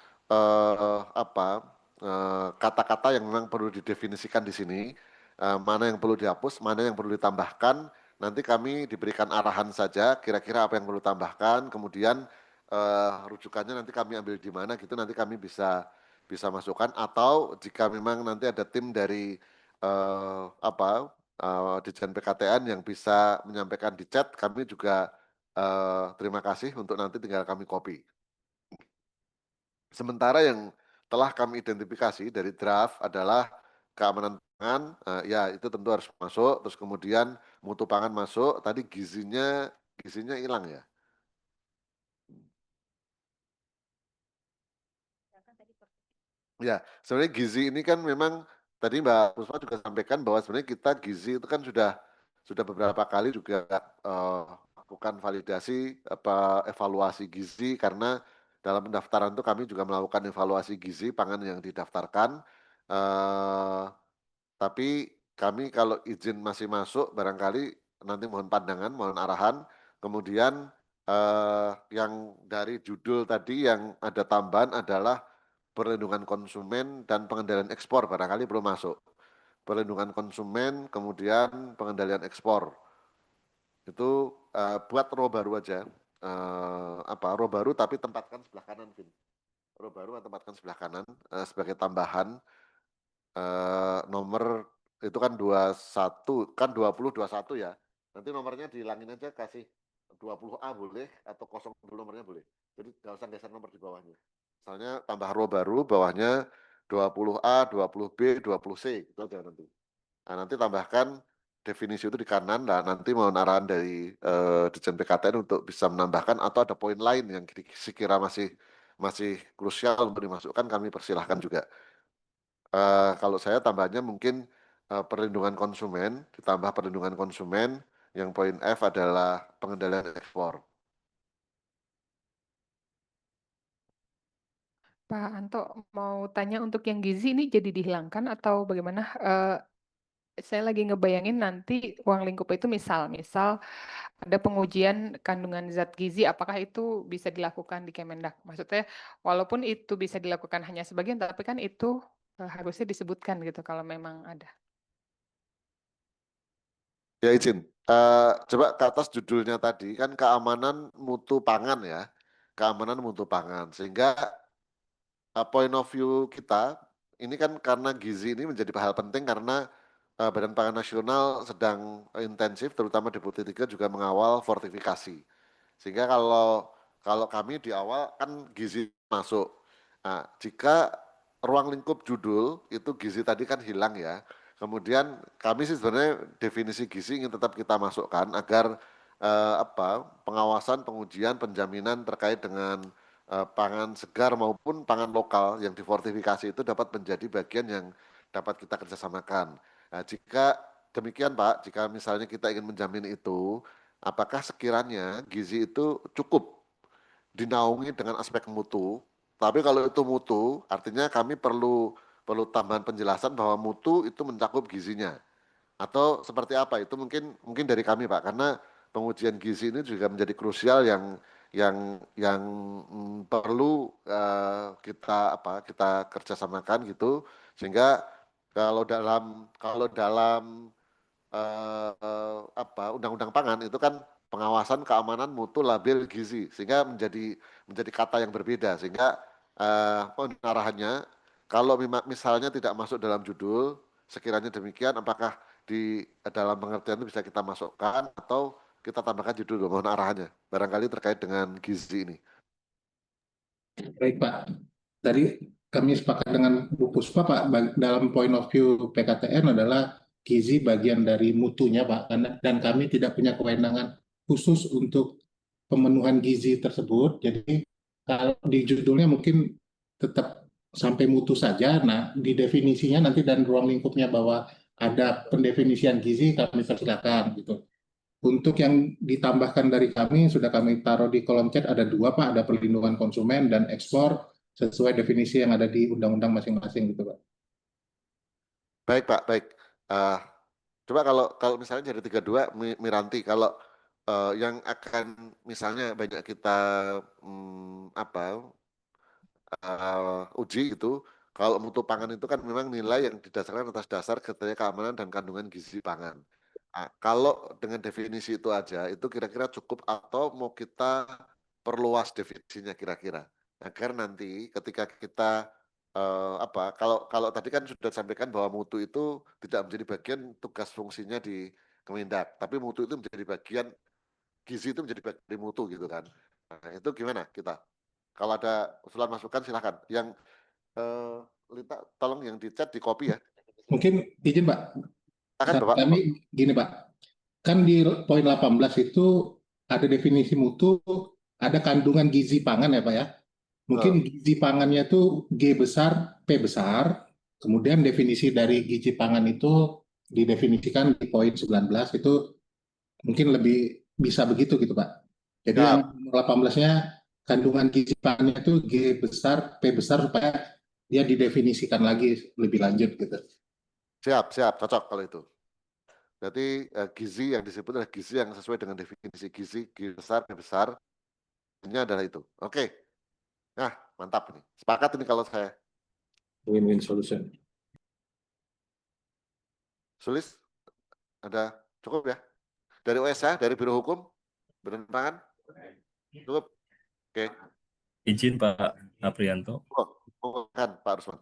Speaker 1: kata-kata yang memang perlu didefinisikan di sini, mana yang perlu dihapus, mana yang perlu ditambahkan. Nanti kami diberikan arahan saja, kira-kira apa yang perlu tambahkan, kemudian rujukannya nanti kami ambil di mana gitu, nanti kami bisa masukkan, atau jika memang nanti ada tim dari Ditjen PKTN yang bisa menyampaikan di chat, kami juga terima kasih untuk nanti tinggal kami copy. Sementara yang telah kami identifikasi dari draft adalah keamanan pangan, ya itu tentu harus masuk, terus kemudian mutu pangan masuk, tadi gizinya hilang ya. Ya, sebenarnya gizi ini kan memang tadi Mbak Puspa juga sampaikan bahwa sebenarnya kita gizi itu kan sudah beberapa kali juga melakukan validasi evaluasi gizi, karena dalam pendaftaran itu kami juga melakukan evaluasi gizi pangan yang didaftarkan. Eh, tapi kami kalau izin masih masuk barangkali nanti mohon pandangan, mohon arahan. Kemudian yang dari judul tadi yang ada tambahan adalah perlindungan konsumen dan pengendalian ekspor, barangkali belum masuk. Perlindungan konsumen, kemudian pengendalian ekspor. Itu buat row baru aja. Row baru tapi tempatkan sebelah kanan, Vin. Row baru tempatkan sebelah kanan sebagai tambahan. Nomor itu kan 21, kan 2021 ya. Nanti nomornya dihilangin aja, kasih 20A boleh, atau kosong dulu nomornya boleh. Jadi nggak usah geser nomor di bawahnya. Misalnya tambah row baru, bawahnya 20A, 20B, 20C, itu aja nanti. Nah, nanti tambahkan definisi itu di kanan, nah nanti mau arahan dari Ditjen PKTN untuk bisa menambahkan, atau ada poin lain yang sekira masih krusial untuk dimasukkan, kami persilahkan juga. Kalau saya tambahnya mungkin perlindungan konsumen, ditambah perlindungan konsumen, yang poin F adalah pengendalian ekspor.
Speaker 4: Pak Anto, mau tanya untuk yang gizi ini jadi dihilangkan atau bagaimana? Saya lagi ngebayangin nanti ruang lingkup itu misal ada pengujian kandungan zat gizi, apakah itu bisa dilakukan di Kemendak? Maksudnya walaupun itu bisa dilakukan hanya sebagian, tapi kan itu harusnya disebutkan gitu kalau memang ada.
Speaker 1: Ya izin, coba ke atas judulnya tadi kan keamanan mutu pangan ya, keamanan mutu pangan, sehingga point of view kita ini kan karena gizi ini menjadi hal penting, karena Badan Pangan Nasional sedang intensif, terutama Deputi 3 juga mengawal fortifikasi. Sehingga kalau kalau kami di awal kan gizi masuk. Nah, jika ruang lingkup judul itu gizi tadi kan hilang ya. Kemudian kami sih sebenarnya definisi gizi ingin tetap kita masukkan agar pengawasan, pengujian, penjaminan terkait dengan pangan segar maupun pangan lokal yang difortifikasi itu dapat menjadi bagian yang dapat kita kerjasamakan. Nah, jika demikian Pak, jika misalnya kita ingin menjamin itu, apakah sekiranya gizi itu cukup dinaungi dengan aspek mutu. Tapi kalau itu mutu, artinya kami perlu tambahan penjelasan bahwa mutu itu mencakup gizinya. Atau seperti apa? Itu mungkin dari kami, Pak, karena pengujian gizi ini juga menjadi krusial yang perlu kita kerjasamakan gitu, sehingga kalau dalam undang-undang pangan itu kan pengawasan keamanan mutu label gizi, sehingga menjadi kata yang berbeda, sehingga penarahannya kalau misalnya tidak masuk dalam judul, sekiranya demikian apakah di dalam pengertian itu bisa kita masukkan atau kita tambahkan judul, mohon arahannya barangkali terkait dengan gizi ini.
Speaker 3: Baik Pak, tadi kami sepakat dengan Bu Puspa Pak, dalam point of view PKTN adalah gizi bagian dari mutunya Pak, dan kami tidak punya kewenangan khusus untuk pemenuhan gizi tersebut. Jadi kalau di judulnya mungkin tetap sampai mutu saja. Nah, di definisinya nanti dan ruang lingkupnya bahwa ada pendefinisian gizi kami persilakan gitu. Untuk yang ditambahkan dari kami, sudah kami taruh di kolom chat, ada dua Pak, ada perlindungan konsumen dan ekspor sesuai definisi yang ada di undang-undang masing-masing gitu Pak.
Speaker 1: Baik Pak, baik. Eh, Coba kalau misalnya jadi 32, Miranti, kalau yang akan misalnya banyak kita uji itu, kalau mutu pangan itu kan memang nilai yang didasarkan atas dasar kriteria keamanan dan kandungan gizi pangan. Kalau dengan definisi itu aja, itu kira-kira cukup atau mau kita perluas definisinya kira-kira, agar nanti ketika kita kalau kalau tadi kan sudah disampaikan bahwa mutu itu tidak menjadi bagian tugas fungsinya di Kemendak, tapi mutu itu menjadi bagian, gizi itu menjadi bagian dari mutu gitu kan. Nah, itu gimana kita? Kalau ada usulan masukan silakan. Yang Lita, tolong yang di chat di copy ya.
Speaker 3: Mungkin izin Pak,
Speaker 1: Silakan Bapak.
Speaker 3: kami gini Pak, kan di poin 18 itu ada definisi mutu, ada kandungan gizi pangan ya Pak ya. Mungkin gizi pangannya itu G besar, P besar, kemudian definisi dari gizi pangan itu didefinisikan di poin 19, itu mungkin lebih bisa begitu gitu Pak. Jadi yang
Speaker 1: Siap,
Speaker 3: nomor 18-nya kandungan gizi pangannya itu G besar, P besar supaya dia didefinisikan lagi lebih lanjut gitu.
Speaker 1: siap, siap, cocok kalau itu. Berarti gizi yang disebut adalah gizi yang sesuai dengan definisi gizi, gizi besar, B besar, ini adalah itu. Oke, nah mantap nih. Sepakat ini kalau saya.
Speaker 2: Win-win solution.
Speaker 1: Sulis, ada cukup ya? Dari OSH, dari Biro Hukum, Badan Pangan, cukup? Oke,
Speaker 7: Izin Pak Aprianto,
Speaker 1: kan Pak Rusman.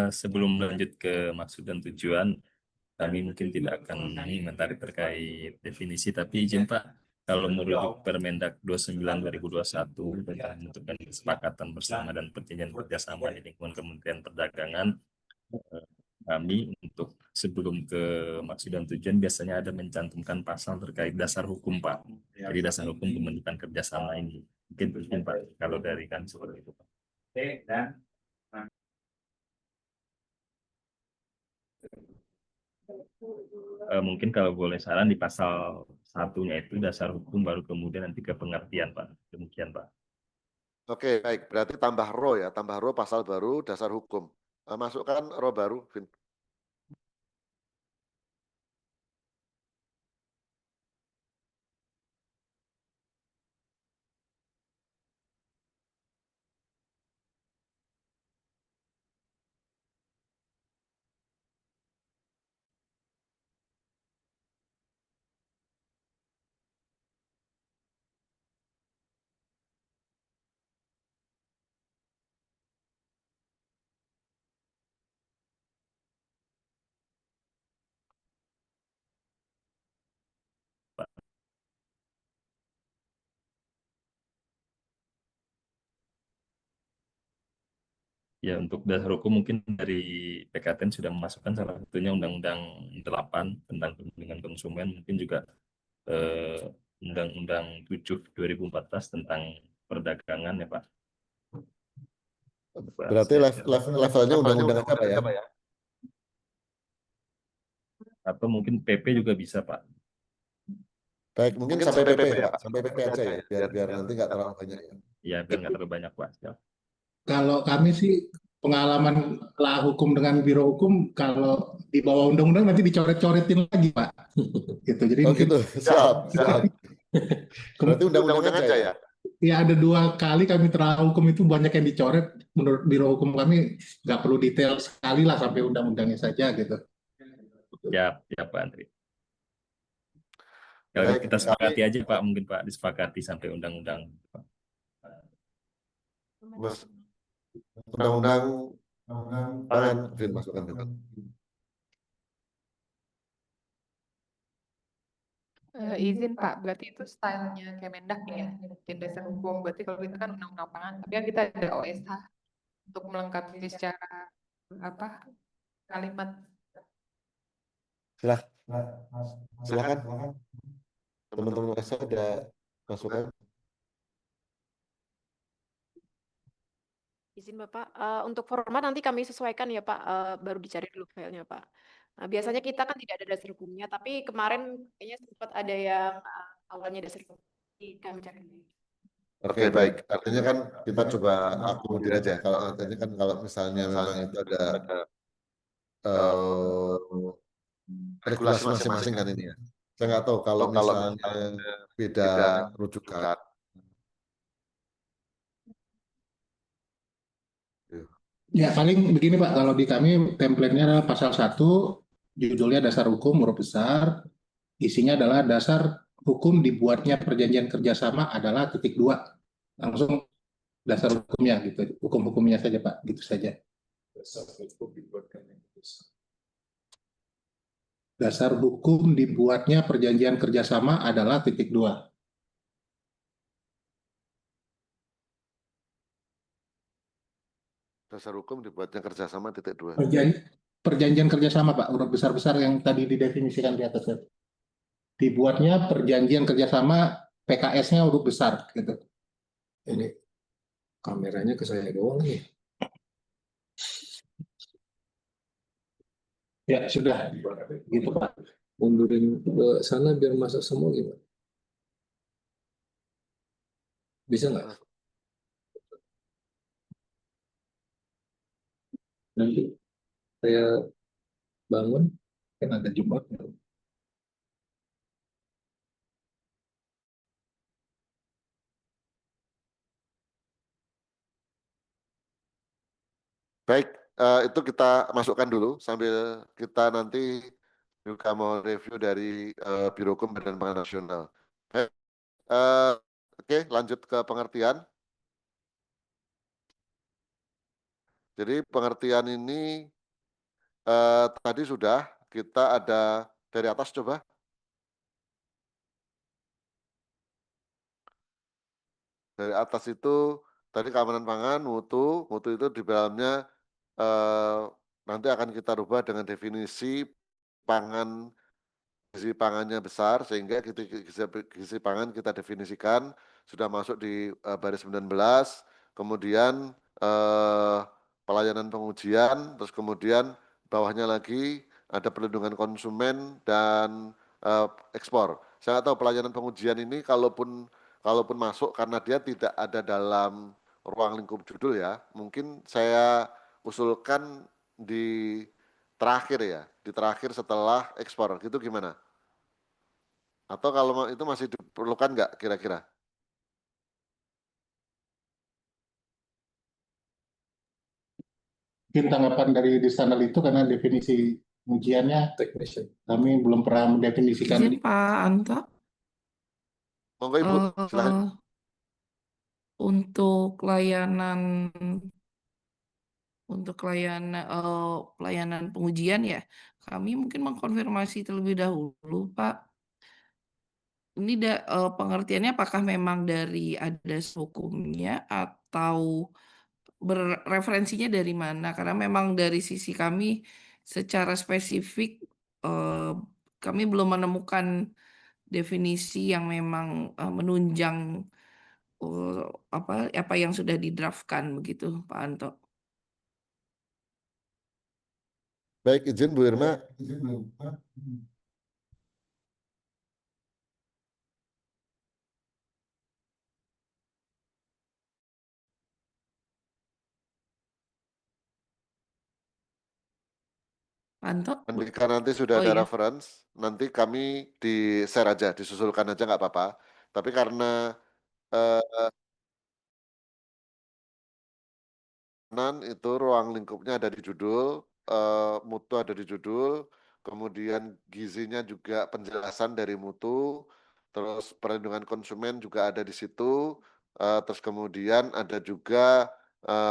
Speaker 7: sebelum lanjut ke maksud dan tujuan, kami mungkin tidak akan mengomentari terkait definisi, tapi izin Pak, kalau merujuk Permendak 29/2021 tentang menentukan kesepakatan bersama dan perjanjian kerjasama di lingkungan Kementerian Perdagangan, kami untuk sebelum ke maksud dan tujuan biasanya ada mencantumkan pasal terkait dasar hukum Pak. Jadi dasar hukum pembentukan kerjasama ini. Mungkin Pak, kalau dari kan seperti itu Pak. Mungkin kalau boleh saran di pasal satunya itu dasar hukum, baru kemudian nanti ke pengertian Pak. Demikian Pak.
Speaker 1: Oke, baik. Berarti tambah ro ya, tambah ro pasal baru dasar hukum. Masukkan ro baru, Vin.
Speaker 7: Ya, untuk dasar hukum mungkin dari PKTN sudah memasukkan salah satunya Undang-Undang 8 tentang perlindungan konsumen, mungkin juga eh, Undang-Undang 7 2014 tentang perdagangan ya Pak.
Speaker 1: Berarti levelnya undang-undang aja Pak ya?
Speaker 7: Atau mungkin PP juga bisa Pak.
Speaker 1: Baik, mungkin sampai PP ya Pak, sampai PP aja ya, biar nanti nggak terlalu banyak ya.
Speaker 7: Ya, biar nggak terlalu banyak, Pak. Siap.
Speaker 3: Kalau kami sih pengalaman lah hukum dengan biro hukum, kalau di bawah undang-undang nanti dicoret-coretin lagi, Pak. Gitu. Jadi
Speaker 1: Oh
Speaker 3: mungkin
Speaker 1: gitu, siap, siap. Berarti undang-undang aja ya?
Speaker 3: ya ada 2 kali kami telah hukum itu banyak yang dicoret. Menurut biro hukum kami nggak perlu detail sekali lah sampai undang-undangnya saja gitu.
Speaker 7: Ya, ya Pak Andri. Kalau
Speaker 1: Baik,
Speaker 7: kita sepakati aja Pak, mungkin Pak disepakati sampai undang-undang. Pak.
Speaker 1: Mas, undang-undang pangan, Vin, masukkan Vin.
Speaker 4: Izin Pak, berarti itu stylenya Kemendak ya, di dasar hukum. Berarti kalau itu kan undang-undang pangan, tapi kan kita ada OSH untuk melengkapi secara apa kalimat.
Speaker 1: Silakan. Teman-teman saya ada masukan.
Speaker 8: Izin Bapak, untuk format nanti kami sesuaikan ya Pak, baru dicari dulu filenya Pak. Nah, biasanya kita kan tidak ada dasar hukumnya, tapi kemarin kayaknya sempat ada yang awalnya dasar hukum. Kami cari dulu.
Speaker 1: Oke, baik. Artinya kan kita coba akomodir aja. Kalau artinya kan kalau misalnya memang itu ada regulasi masing-masing kan ini ya. Saya nggak tahu kalau misalnya beda rujukan.
Speaker 3: Ya paling begini Pak, kalau di kami template-nya adalah pasal 1, judulnya dasar hukum huruf besar, isinya adalah dasar hukum dibuatnya perjanjian kerjasama adalah titik 2. Langsung dasar hukumnya gitu, hukum-hukumnya saja Pak, gitu saja. Dasar hukum dibuatnya perjanjian kerjasama adalah titik 2.
Speaker 1: Dasar hukum dibuatnya kerjasama titik 2.
Speaker 3: Perjanjian kerjasama Pak, huruf besar-besar yang tadi didefinisikan di atas. Dibuatnya perjanjian kerjasama, PKS-nya huruf besar gitu.
Speaker 2: Ini kameranya ke saya doang nih.
Speaker 3: Ya sudah, gitu Pak.
Speaker 2: Mundurin ke sana biar masuk semua gimana? Bisa nggak? Nanti saya bangun.
Speaker 3: Kan ada Jumat.
Speaker 1: Baik, itu kita masukkan dulu sambil kita nanti juga mau review dari Biro Hukum Badan Pangan Nasional. Baik, oke, lanjut ke pengertian. Jadi pengertian ini tadi sudah kita ada dari atas coba. Dari atas itu tadi keamanan pangan, mutu itu di dalamnya nanti akan kita rubah dengan definisi pangan, gizi pangannya besar sehingga gizi pangan kita definisikan sudah masuk di baris 19, kemudian pelayanan pengujian, terus kemudian bawahnya lagi ada perlindungan konsumen dan ekspor. Saya nggak tahu pelayanan pengujian ini kalaupun masuk karena dia tidak ada dalam ruang lingkup judul ya, mungkin saya usulkan di terakhir ya, di terakhir setelah ekspor, gitu gimana? Atau kalau itu masih diperlukan nggak kira-kira?
Speaker 3: Mungkin tanggapan dari Disanal itu karena definisi ujiannya
Speaker 2: Technician.
Speaker 3: kami belum pernah mendefinisikan.
Speaker 5: Izin Pak Anto,
Speaker 1: Monggo Ibu, silahkan.
Speaker 5: untuk layanan pelayanan pengujian ya, kami mungkin mengkonfirmasi terlebih dahulu Pak. Ini pengertiannya apakah memang dari ada hukumnya atau referensinya dari mana? Karena memang dari sisi kami secara spesifik kami belum menemukan definisi yang memang menunjang apa yang sudah didraftkan begitu, Pak Anto.
Speaker 1: Baik, izin Bu Irma.
Speaker 5: Pak Anto?
Speaker 1: Andika nanti sudah
Speaker 5: Oh
Speaker 1: ada
Speaker 5: iya,
Speaker 1: reference, nanti kami di-share aja, disusulkan aja nggak apa-apa. Tapi karena eh, itu ruang lingkupnya ada di judul, mutu ada di judul, kemudian gizinya juga penjelasan dari mutu, terus perlindungan konsumen juga ada di situ, terus kemudian ada juga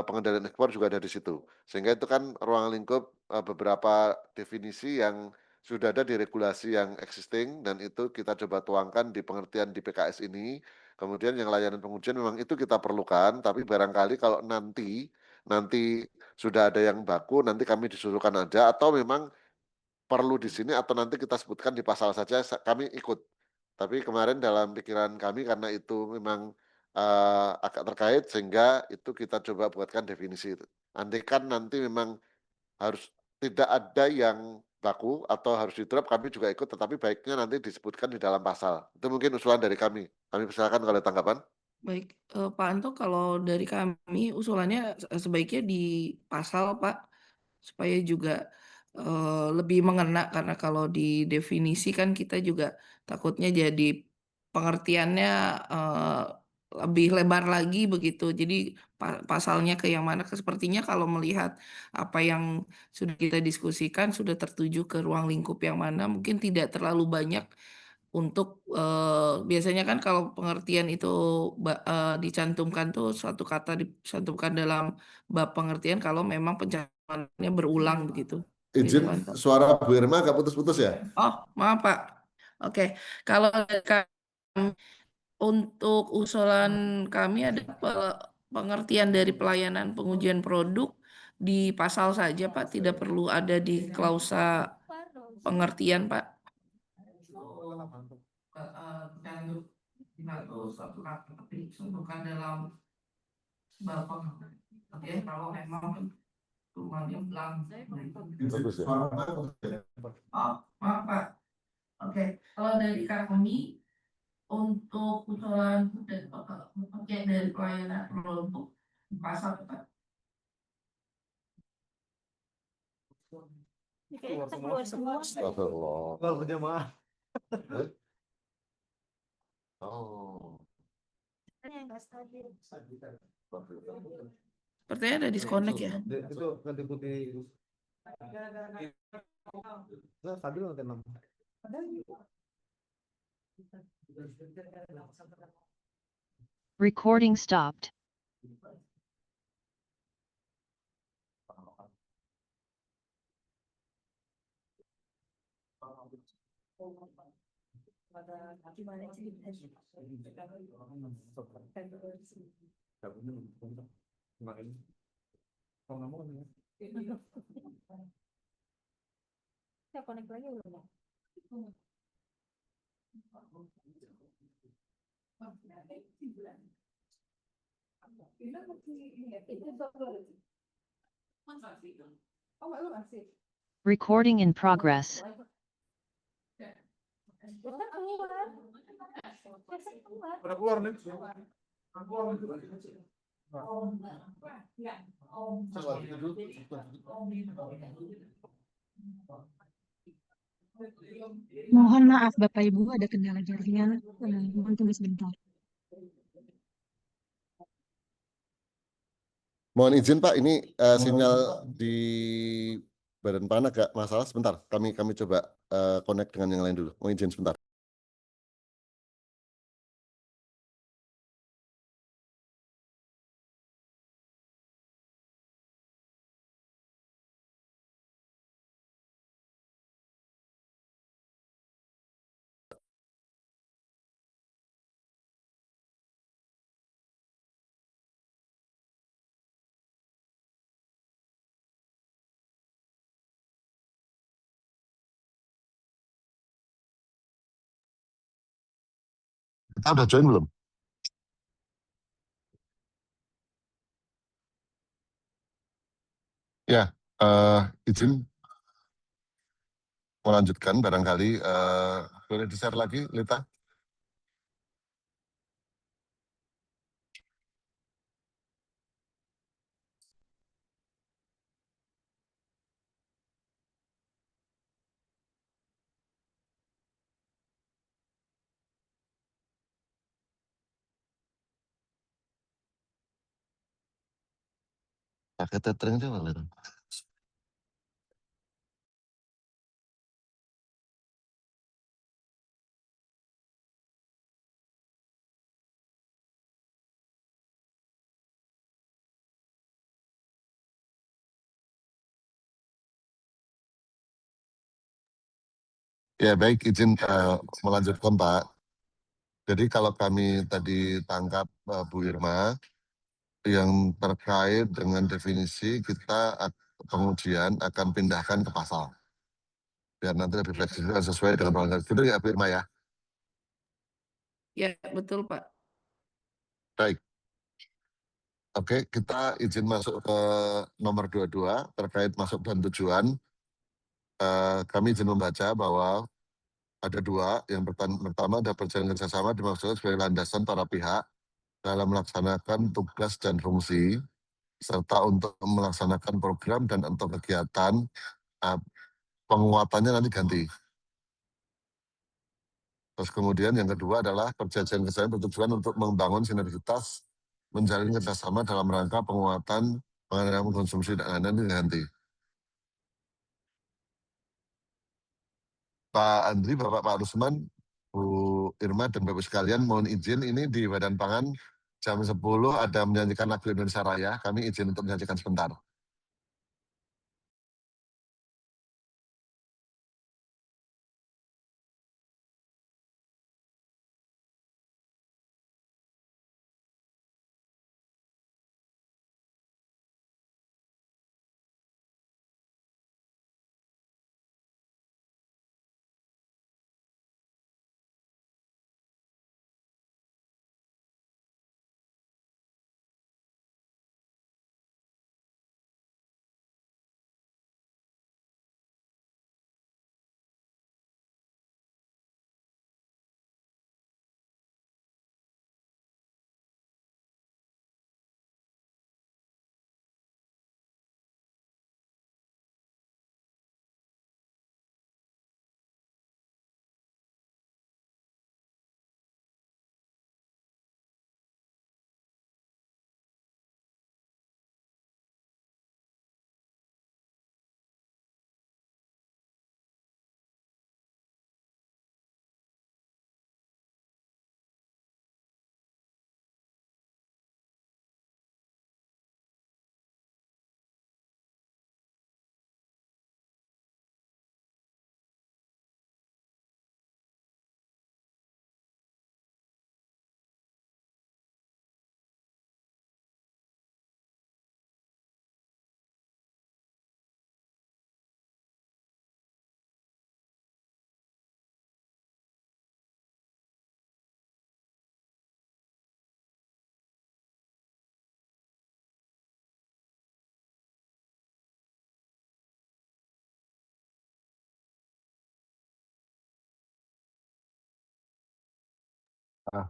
Speaker 1: pengendalian ekspor juga ada di situ. Sehingga itu kan ruang lingkup beberapa definisi yang sudah ada di regulasi yang existing dan itu kita coba tuangkan di pengertian di PKS ini. Kemudian yang layanan pengujian memang itu kita perlukan, tapi barangkali kalau nanti sudah ada yang baku, nanti kami disusulkan aja, atau memang perlu di sini, atau nanti kita sebutkan di pasal saja, kami ikut. Tapi kemarin dalam pikiran kami, karena itu memang agak terkait, sehingga itu kita coba buatkan definisi itu. Andai kan nanti memang harus tidak ada yang baku atau harus di drop, kami juga ikut, tetapi baiknya nanti disebutkan di dalam pasal. Itu mungkin usulan dari kami. Kami persilakan kalau ada tanggapan.
Speaker 5: baik. Pak Anto, kalau dari kami usulannya sebaiknya di pasal, Pak, supaya juga lebih mengena, karena kalau di definisi kan kita juga takutnya jadi pengertiannya lebih lebar lagi begitu. Jadi pasalnya ke yang mana? Sepertinya kalau melihat apa yang sudah kita diskusikan sudah tertuju ke ruang lingkup yang mana, mungkin tidak terlalu banyak untuk biasanya kan kalau pengertian itu dicantumkan tuh suatu kata dicantumkan dalam bab pengertian kalau memang pencatauannya berulang begitu. Gitu
Speaker 1: Izin,
Speaker 5: kan, Pak.
Speaker 1: suara Bu Irma agak putus-putus ya?
Speaker 5: Oh, maaf Pak. Oke, kalau dari kami, untuk usulan kami ada pengertian dari pelayanan pengujian produk di pasal saja Pak, tidak perlu ada di klausa pengertian Pak. Bukan dalam bab pengertian kalau memang rumahnya belang.
Speaker 1: Bagus ya?
Speaker 5: Oh, maaf Pak. Oke, kalau dari kami untuk usulan dan pengertian dari pelayanan produk di pasal Pak.
Speaker 1: Astagfirullah. Kalau berjamaah. Oh.
Speaker 5: Sepertinya ada disconnect ya.
Speaker 9: Itu ganti putih. Nah, stabil nanti 6.
Speaker 10: Recording stopped.
Speaker 6: Ya, connect lagi belum?
Speaker 10: Recording in progress.
Speaker 9: Udah keluar nih.
Speaker 11: Mohon maaf Bapak Ibu, ada kendala jaringan. Mohon tunggu sebentar.
Speaker 1: Mohon izin Pak, ini sinyal di Badan Pangan agak masalah. Sebentar, kami coba connect dengan yang lain dulu. Mohon izin sebentar. Kita udah join belum? Ya, izin melanjutkan barangkali. Boleh di-share lagi, Lita? Pakai tethering aja boleh. Ya baik, izin melanjutkan Pak. Jadi kalau kami tadi tangkap Bu Irma, yang terkait dengan definisi kita pengujian akan pindahkan ke pasal. Biar nanti lebih fleksibel dan sesuai dengan pelanggaran. Itu ya Bu Irma ya?
Speaker 5: Ya, betul Pak.
Speaker 1: Baik. Oke, kita izin masuk ke nomor 22 terkait masuk dan tujuan. Kami izin membaca bahwa ada dua. Yang pertama ada perjalanan kerjasama dimaksudkan sebagai landasan para pihak dalam melaksanakan tugas dan fungsi, serta untuk melaksanakan program dan untuk kegiatan. Penguatannya nanti ganti. Terus kemudian yang kedua adalah perjanjian kerjasama bertujuan untuk membangun sinergitas, menjalin kerjasama dalam rangka penguatan pengendalian konsumsi dan lain-lain ganti. Pak Andri, Pak Rusman, Bu Irma, dan Bapak sekalian, mohon izin ini di Badan Pangan jam 10 ada menyanyikan lagu Indonesia Raya. Kami izin untuk menyanyikan sebentar.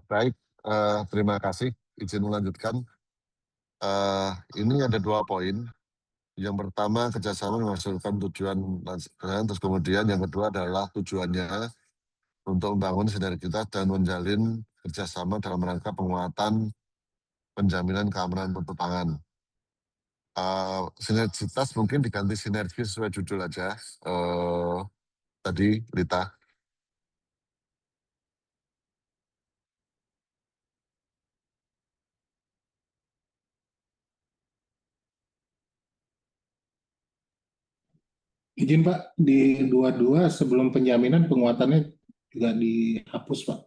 Speaker 1: Baik, terima kasih. Izin melanjutkan. Ini ada 2 poin. Yang pertama kerjasama menghasilkan tujuan, terus kemudian yang kedua adalah tujuannya untuk membangun sinergitas dan menjalin kerjasama dalam rangka penguatan penjaminan keamanan mutu pangan. Sinergitas mungkin diganti sinergi sesuai judul aja. Tadi Lita.
Speaker 3: Izin Pak, di 22 sebelum penjaminan penguatannya juga dihapus Pak.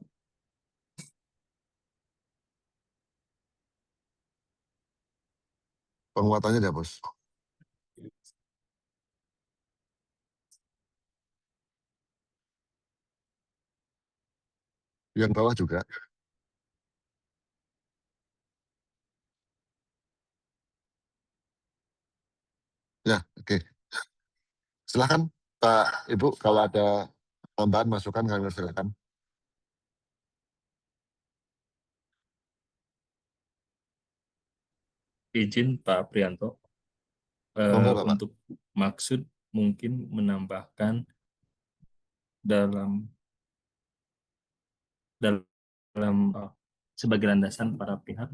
Speaker 1: Penguatannya dihapus. Yang bawah juga. Ya, oke. Silakan Pak Ibu kalau ada tambahan masukan kami silakan.
Speaker 7: Izin Pak Prianto,
Speaker 1: Monggo, Bapak.
Speaker 7: untuk maksud mungkin menambahkan dalam sebagai landasan para pihak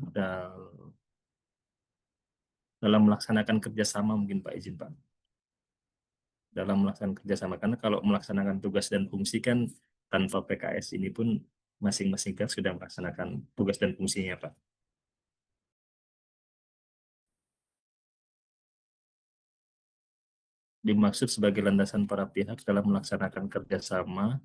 Speaker 7: dalam melaksanakan kerjasama mungkin Pak, izin Pak. Dalam melaksanakan kerjasama, karena kalau melaksanakan tugas dan fungsi kan tanpa PKS ini pun masing-masing pihak sudah melaksanakan tugas dan fungsinya Pak. Dimaksud sebagai landasan para pihak dalam melaksanakan kerjasama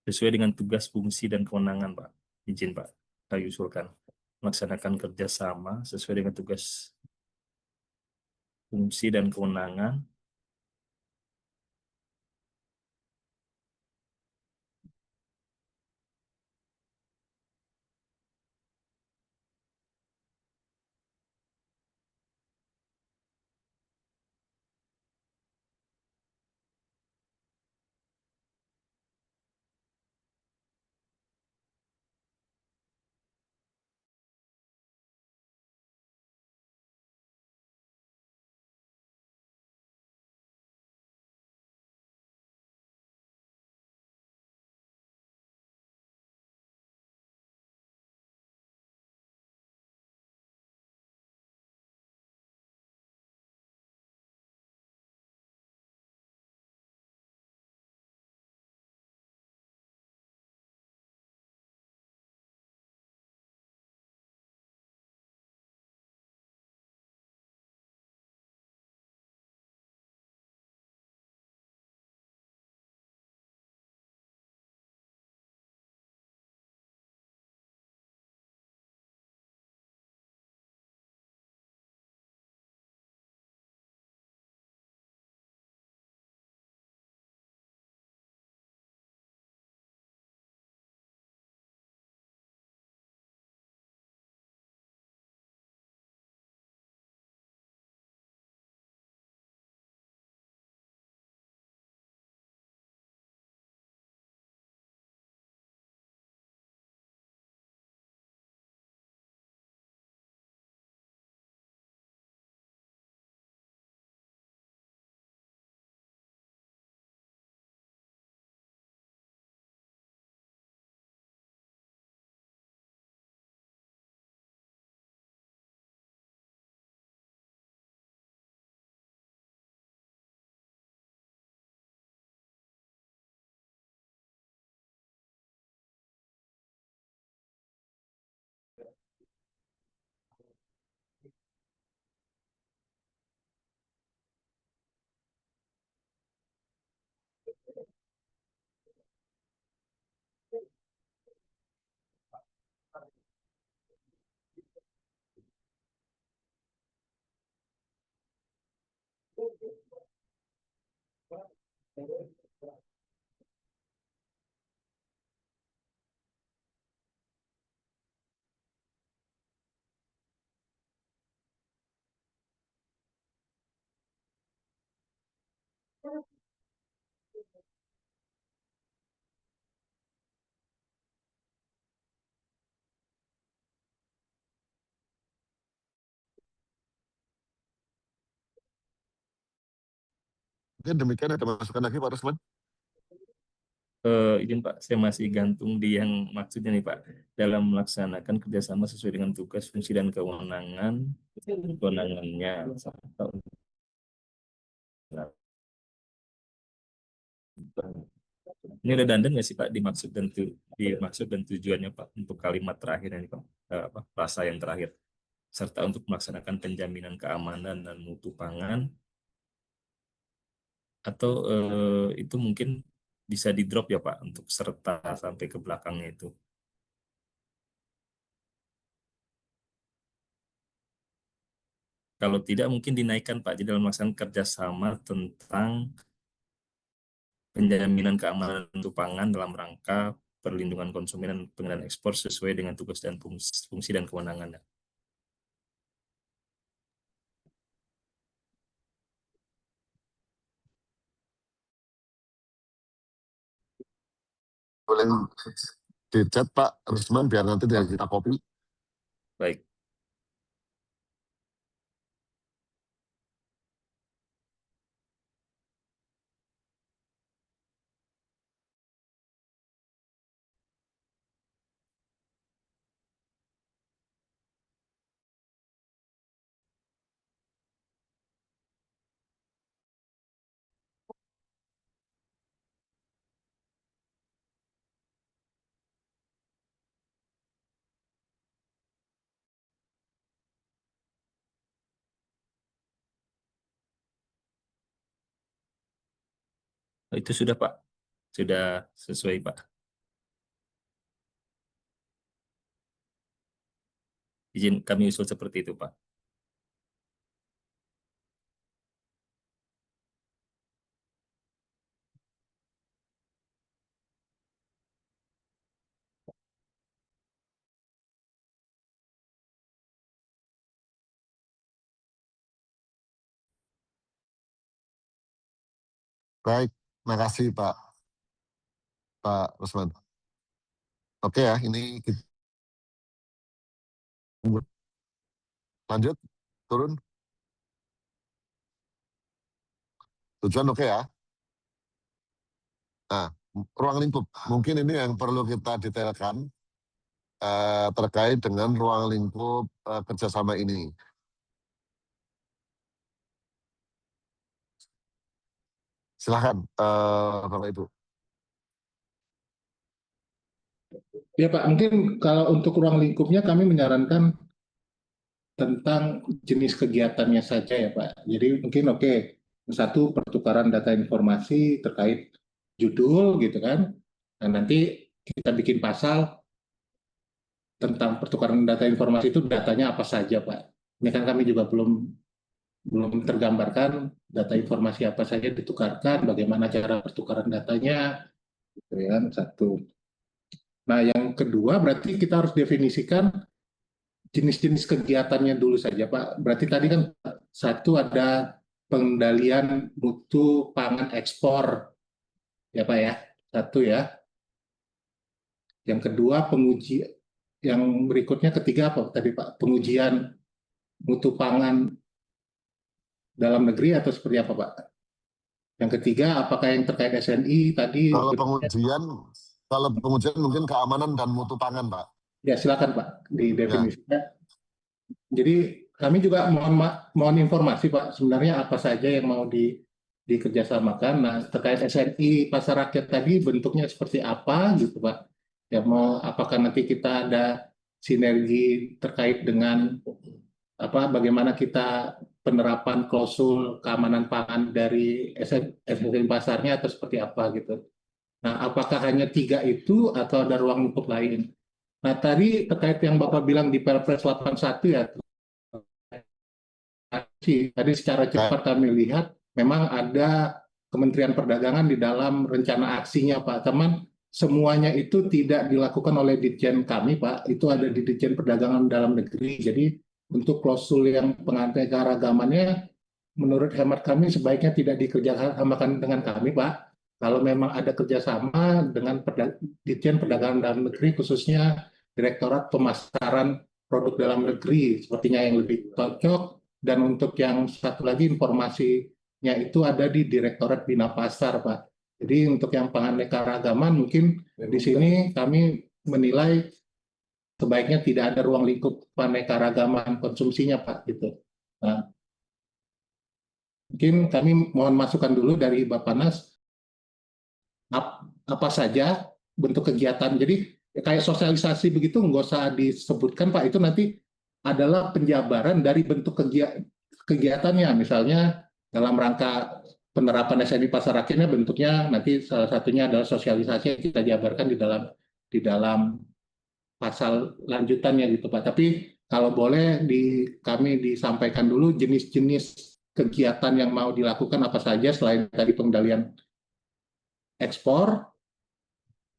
Speaker 7: sesuai dengan tugas, fungsi, dan kewenangan, Pak. Izin, Pak. Saya usulkan melaksanakan kerjasama sesuai dengan tugas, fungsi, dan kewenangan
Speaker 1: Mungkin demikian, ada masukan lagi Pak Rusman?
Speaker 7: izin Pak, saya masih gantung di yang maksudnya nih Pak, dalam melaksanakan kerjasama sesuai dengan tugas, fungsi, dan kewenangannya. Ini redundant nggak sih Pak dimaksud dan tujuannya Pak untuk kalimat terakhir ini Pak, frasa yang terakhir, serta untuk melaksanakan penjaminan keamanan dan mutu pangan, atau itu mungkin bisa di drop ya Pak untuk serta sampai ke belakangnya itu. Kalau tidak mungkin dinaikkan Pak, jadi dalam melaksanakan kerjasama tentang penjaminan keamanan mutu pangan dalam rangka perlindungan konsumen dan pengendalian ekspor sesuai dengan tugas dan fungsi dan kewenangannya.
Speaker 1: Boleh di chat Pak Rusman biar nanti kita copy.
Speaker 7: Baik. Itu sudah Pak, sudah sesuai Pak. Izin kami usul seperti itu Pak.
Speaker 1: Baik, makasih Pak Usman. Oke ya, ini kita lanjut, turun. Tujuan oke ya. Nah, ruang lingkup, mungkin ini yang perlu kita detailkan terkait dengan ruang lingkup kerjasama ini. Silahkan, Bapak Ibu.
Speaker 3: Ya Pak, mungkin kalau untuk ruang lingkupnya kami menyarankan tentang jenis kegiatannya saja ya Pak. Jadi mungkin oke, satu pertukaran data informasi terkait judul gitu kan. Nah nanti kita bikin pasal tentang pertukaran data informasi itu datanya apa saja Pak. Ini kan kami juga belum tergambarkan data informasi apa saja ditukarkan, bagaimana cara pertukaran datanya, gitu ya kan, satu. Nah yang kedua berarti kita harus definisikan jenis-jenis kegiatannya dulu saja Pak. Berarti tadi kan satu ada pengendalian mutu pangan ekspor ya Pak ya, satu ya. Yang kedua yang berikutnya ketiga apa tadi Pak? Pengujian mutu pangan dalam negeri atau seperti apa Pak? Yang ketiga apakah yang terkait SNI tadi?
Speaker 1: Kalau pengujian mungkin keamanan dan mutu pangan Pak.
Speaker 3: Ya silakan Pak didefinisikan. Jadi kami juga mohon informasi Pak, sebenarnya apa saja yang mau dikerjasamakan. Nah terkait SNI pasar rakyat tadi bentuknya seperti apa gitu Pak? Ya mau apakah nanti kita ada sinergi terkait dengan bagaimana kita penerapan klausul keamanan pangan dari SNI pasarnya atau seperti apa gitu. Nah apakah hanya 3 itu atau ada ruang lingkup lain? Nah tadi terkait yang Bapak bilang di Perpres 81 ya, tadi secara cepat kami lihat memang ada Kementerian Perdagangan di dalam rencana aksinya Pak. Teman, semuanya itu tidak dilakukan oleh Ditjen kami Pak, itu ada di Ditjen Perdagangan Dalam Negeri. Jadi untuk klausul yang pengantaragamannya menurut hemat kami sebaiknya tidak dikerjasamakan dengan kami Pak. Kalau memang ada kerjasama dengan Ditjen Perdagangan Dalam Negeri khususnya Direktorat Pemasaran Produk Dalam Negeri sepertinya yang lebih cocok. Dan untuk yang satu lagi informasinya itu ada di Direktorat Bina Pasar, Pak. Jadi untuk yang penganekaragaman mungkin di sini kami menilai sebaiknya tidak ada ruang lingkup penganekaragaman konsumsinya, Pak. Gitu. Nah, mungkin kami mohon masukan dulu dari Bapak Nas apa saja bentuk kegiatan. Jadi kayak sosialisasi begitu nggak usah disebutkan, Pak. Itu nanti adalah penjabaran dari bentuk kegiatannya, misalnya dalam rangka penerapan SNI pasar rakyatnya bentuknya nanti salah satunya adalah sosialisasi yang kita jabarkan di dalam pasal lanjutannya gitu Pak. Tapi kalau boleh kami disampaikan dulu jenis-jenis kegiatan yang mau dilakukan apa saja selain tadi pengendalian ekspor,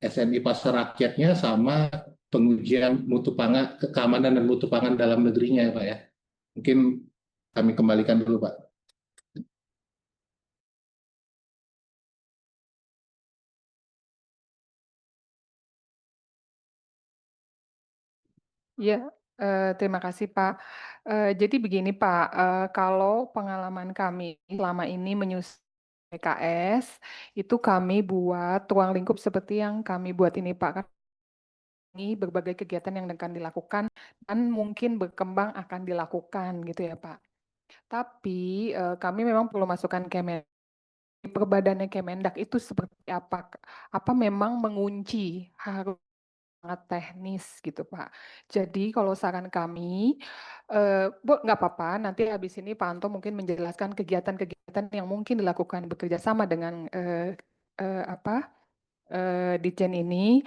Speaker 3: SNI pasar rakyatnya sama pengujian mutu pangan, keamanan dan mutu pangan dalam negerinya ya Pak ya. Mungkin kami kembalikan dulu Pak.
Speaker 4: Ya, terima kasih Pak. Jadi begini Pak, kalau pengalaman kami selama ini menyusun PKS, itu kami buat ruang lingkup seperti yang kami buat ini Pak. Ini berbagai kegiatan yang akan dilakukan dan mungkin berkembang akan dilakukan gitu ya Pak. Tapi kami memang perlu masukan perbadannya Kemendak itu seperti apa? Apa memang mengunci harus sangat teknis gitu Pak. Jadi kalau saran kami, Bu nggak apa-apa, nanti habis ini Pak Anto mungkin menjelaskan kegiatan-kegiatan yang mungkin dilakukan bekerja sama dengan Ditjen ini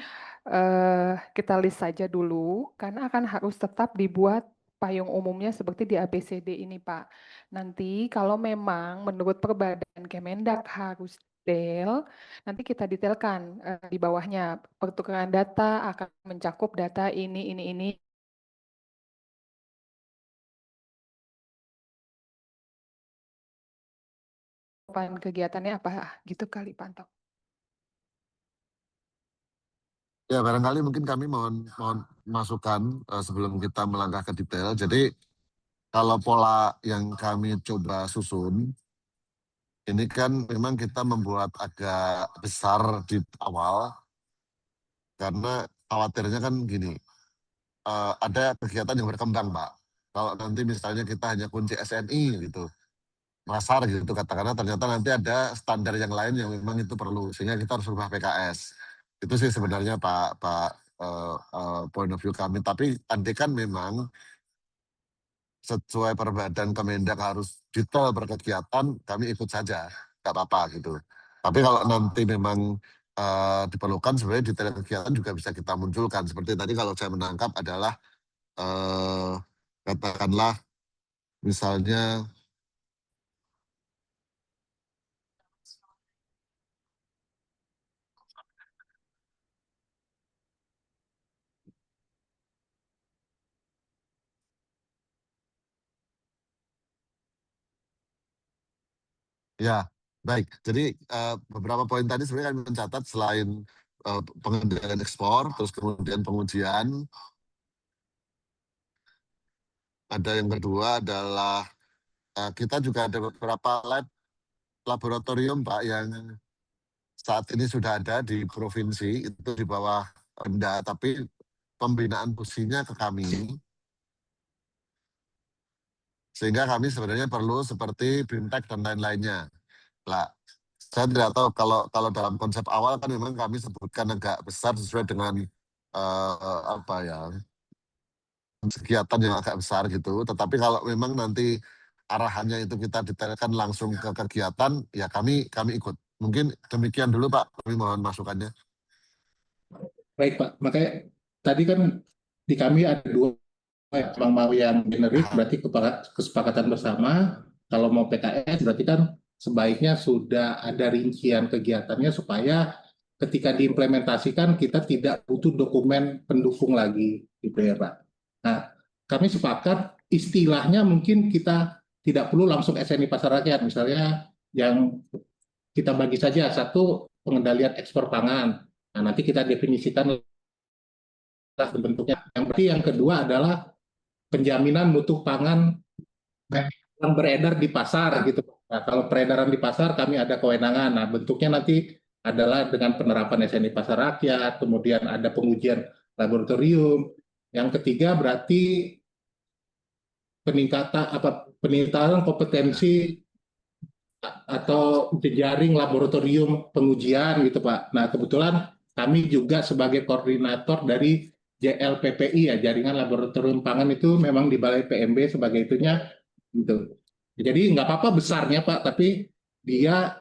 Speaker 4: kita list saja dulu karena akan harus tetap dibuat payung umumnya seperti di ABCD ini Pak. Nanti kalau memang menurut Perbadan Kemendak harus detail, nanti kita detailkan di bawahnya pertukaran data akan mencakup data ini. Kegiatannya apa gitu kali Pak Anto.
Speaker 1: Ya, barangkali mungkin kami mohon masukan sebelum kita melangkah ke detail. Jadi kalau pola yang kami coba susun, ini kan memang kita membuat agak besar di awal, karena khawatirnya kan gini, ada kegiatan yang berkembang Pak. Kalau nanti misalnya kita hanya kunci SNI gitu, Masar gitu katakanlah, ternyata nanti ada standar yang lain yang memang itu perlu, sehingga kita harus rubah PKS. Itu sih sebenarnya Pak point of view kami. Tapi andai kan memang sesuai Perbadan Kemendak harus detail berkegiatan, kami ikut saja, nggak apa-apa gitu. Tapi kalau nanti memang diperlukan, sebenarnya detail kegiatan juga bisa kita munculkan. Seperti tadi kalau saya menangkap adalah katakanlah misalnya ya, baik. Jadi beberapa poin tadi sebenarnya kami mencatat selain pengendalian ekspor, terus kemudian pengujian. Ada yang kedua adalah kita juga ada beberapa laboratorium Pak yang saat ini sudah ada di provinsi, itu di bawah Pemda, tapi pembinaan fungsinya ke kami. Sehingga kami sebenarnya perlu seperti BIMTEK dan lain-lainnya. Lah, saya tidak tahu kalau dalam konsep awal kan memang kami sebutkan agak besar sesuai dengan kegiatan yang agak besar gitu. Tetapi kalau memang nanti arahannya itu kita detailkan langsung ke kegiatan, ya kami ikut. Mungkin demikian dulu Pak, kami mohon masukannya.
Speaker 3: Baik Pak, makanya tadi kan di kami ada dua, memang mau yang generik berarti kesepakatan bersama. Kalau mau PKS berarti kan sebaiknya sudah ada rincian kegiatannya supaya ketika diimplementasikan kita tidak butuh dokumen pendukung lagi gitu ya Pak. Nah, kami sepakat istilahnya mungkin kita tidak perlu langsung SNI pasar rakyat, misalnya yang kita bagi saja satu pengendalian ekspor pangan. Nah, nanti kita definisikan bentuknya. Yang kedua adalah penjaminan mutu pangan yang beredar di pasar gitu. Nah, kalau peredaran di pasar kami ada kewenangan. Nah, bentuknya nanti adalah dengan penerapan SNI pasar rakyat, kemudian ada pengujian laboratorium. Yang ketiga berarti peningkatan kompetensi atau jejaring laboratorium pengujian gitu Pak. Nah, kebetulan kami juga sebagai koordinator dari JLPPI ya, Jaringan Laboratorium Pangan, itu memang di Balai PMB sebagai itunya gitu. Jadi nggak apa-apa besarnya Pak, tapi dia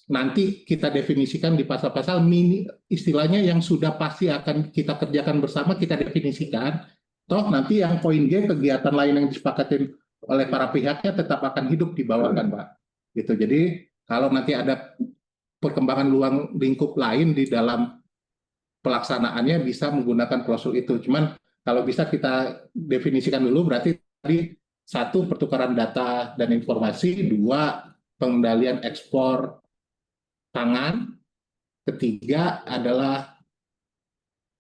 Speaker 3: nanti kita definisikan di pasal-pasal mini, istilahnya yang sudah pasti akan kita kerjakan bersama kita definisikan. Toh nanti yang poin G, kegiatan lain yang disepakatin oleh para pihaknya tetap akan hidup di bawah kan Pak. Gitu. Jadi kalau nanti ada perkembangan luang lingkup lain di dalam pelaksanaannya bisa menggunakan klausul itu. Cuman kalau bisa kita definisikan dulu, berarti tadi satu, pertukaran data dan informasi, dua, pengendalian ekspor pangan, ketiga adalah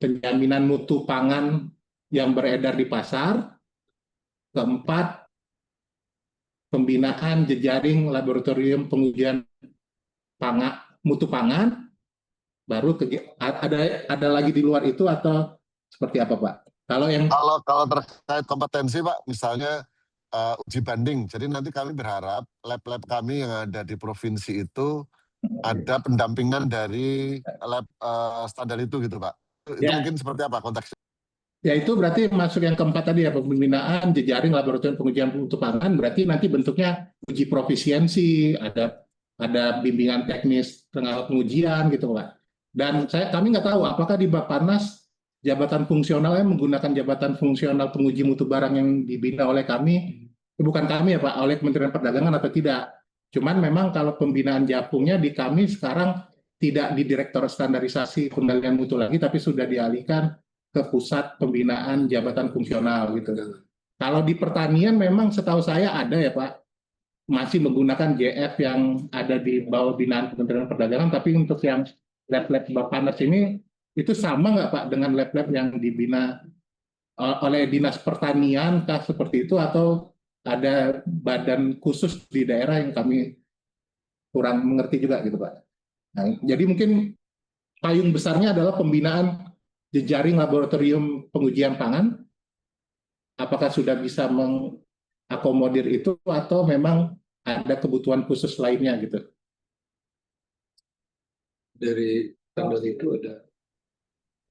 Speaker 3: penjaminan mutu pangan yang beredar di pasar, keempat, pembinaan jejaring laboratorium pengujian mutu pangan, baru ada lagi di luar itu atau seperti apa Pak? Kalau
Speaker 1: terkait kompetensi Pak, misalnya uji banding. Jadi nanti kami berharap lab-lab kami yang ada di provinsi itu ada pendampingan dari lab standar itu gitu Pak. Itu mungkin seperti apa konteksnya?
Speaker 3: Ya itu berarti masuk yang keempat tadi ya, pembinaan jejaring laboratorium pengujian mutu pangan, berarti nanti bentuknya uji profisiensi, ada ada bimbingan teknis tengah pengujian gitu Pak. Dan kami nggak tahu apakah di Bappenas jabatan fungsionalnya menggunakan jabatan fungsional penguji mutu barang yang dibina oleh kami, bukan kami ya Pak, oleh Kementerian Perdagangan atau tidak. Cuman memang kalau pembinaan Japungnya di kami sekarang tidak di Direktorat Standarisasi Pengendalian Mutu lagi, tapi sudah dialihkan ke Pusat Pembinaan Jabatan Fungsional gitu. Kalau di pertanian memang setahu saya ada ya Pak, masih menggunakan JF yang ada di bawah binaan Kementerian Perdagangan, tapi untuk yang lab-lab Bappenas ini itu sama nggak Pak dengan lab-lab yang dibina oleh Dinas Pertanian kah seperti itu, atau ada badan khusus di daerah yang kami kurang mengerti juga gitu Pak. Nah, jadi mungkin payung besarnya adalah pembinaan jejaring laboratorium pengujian pangan. Apakah sudah bisa mengakomodir itu atau memang ada kebutuhan khusus lainnya gitu?
Speaker 2: Dari tanggal itu ada.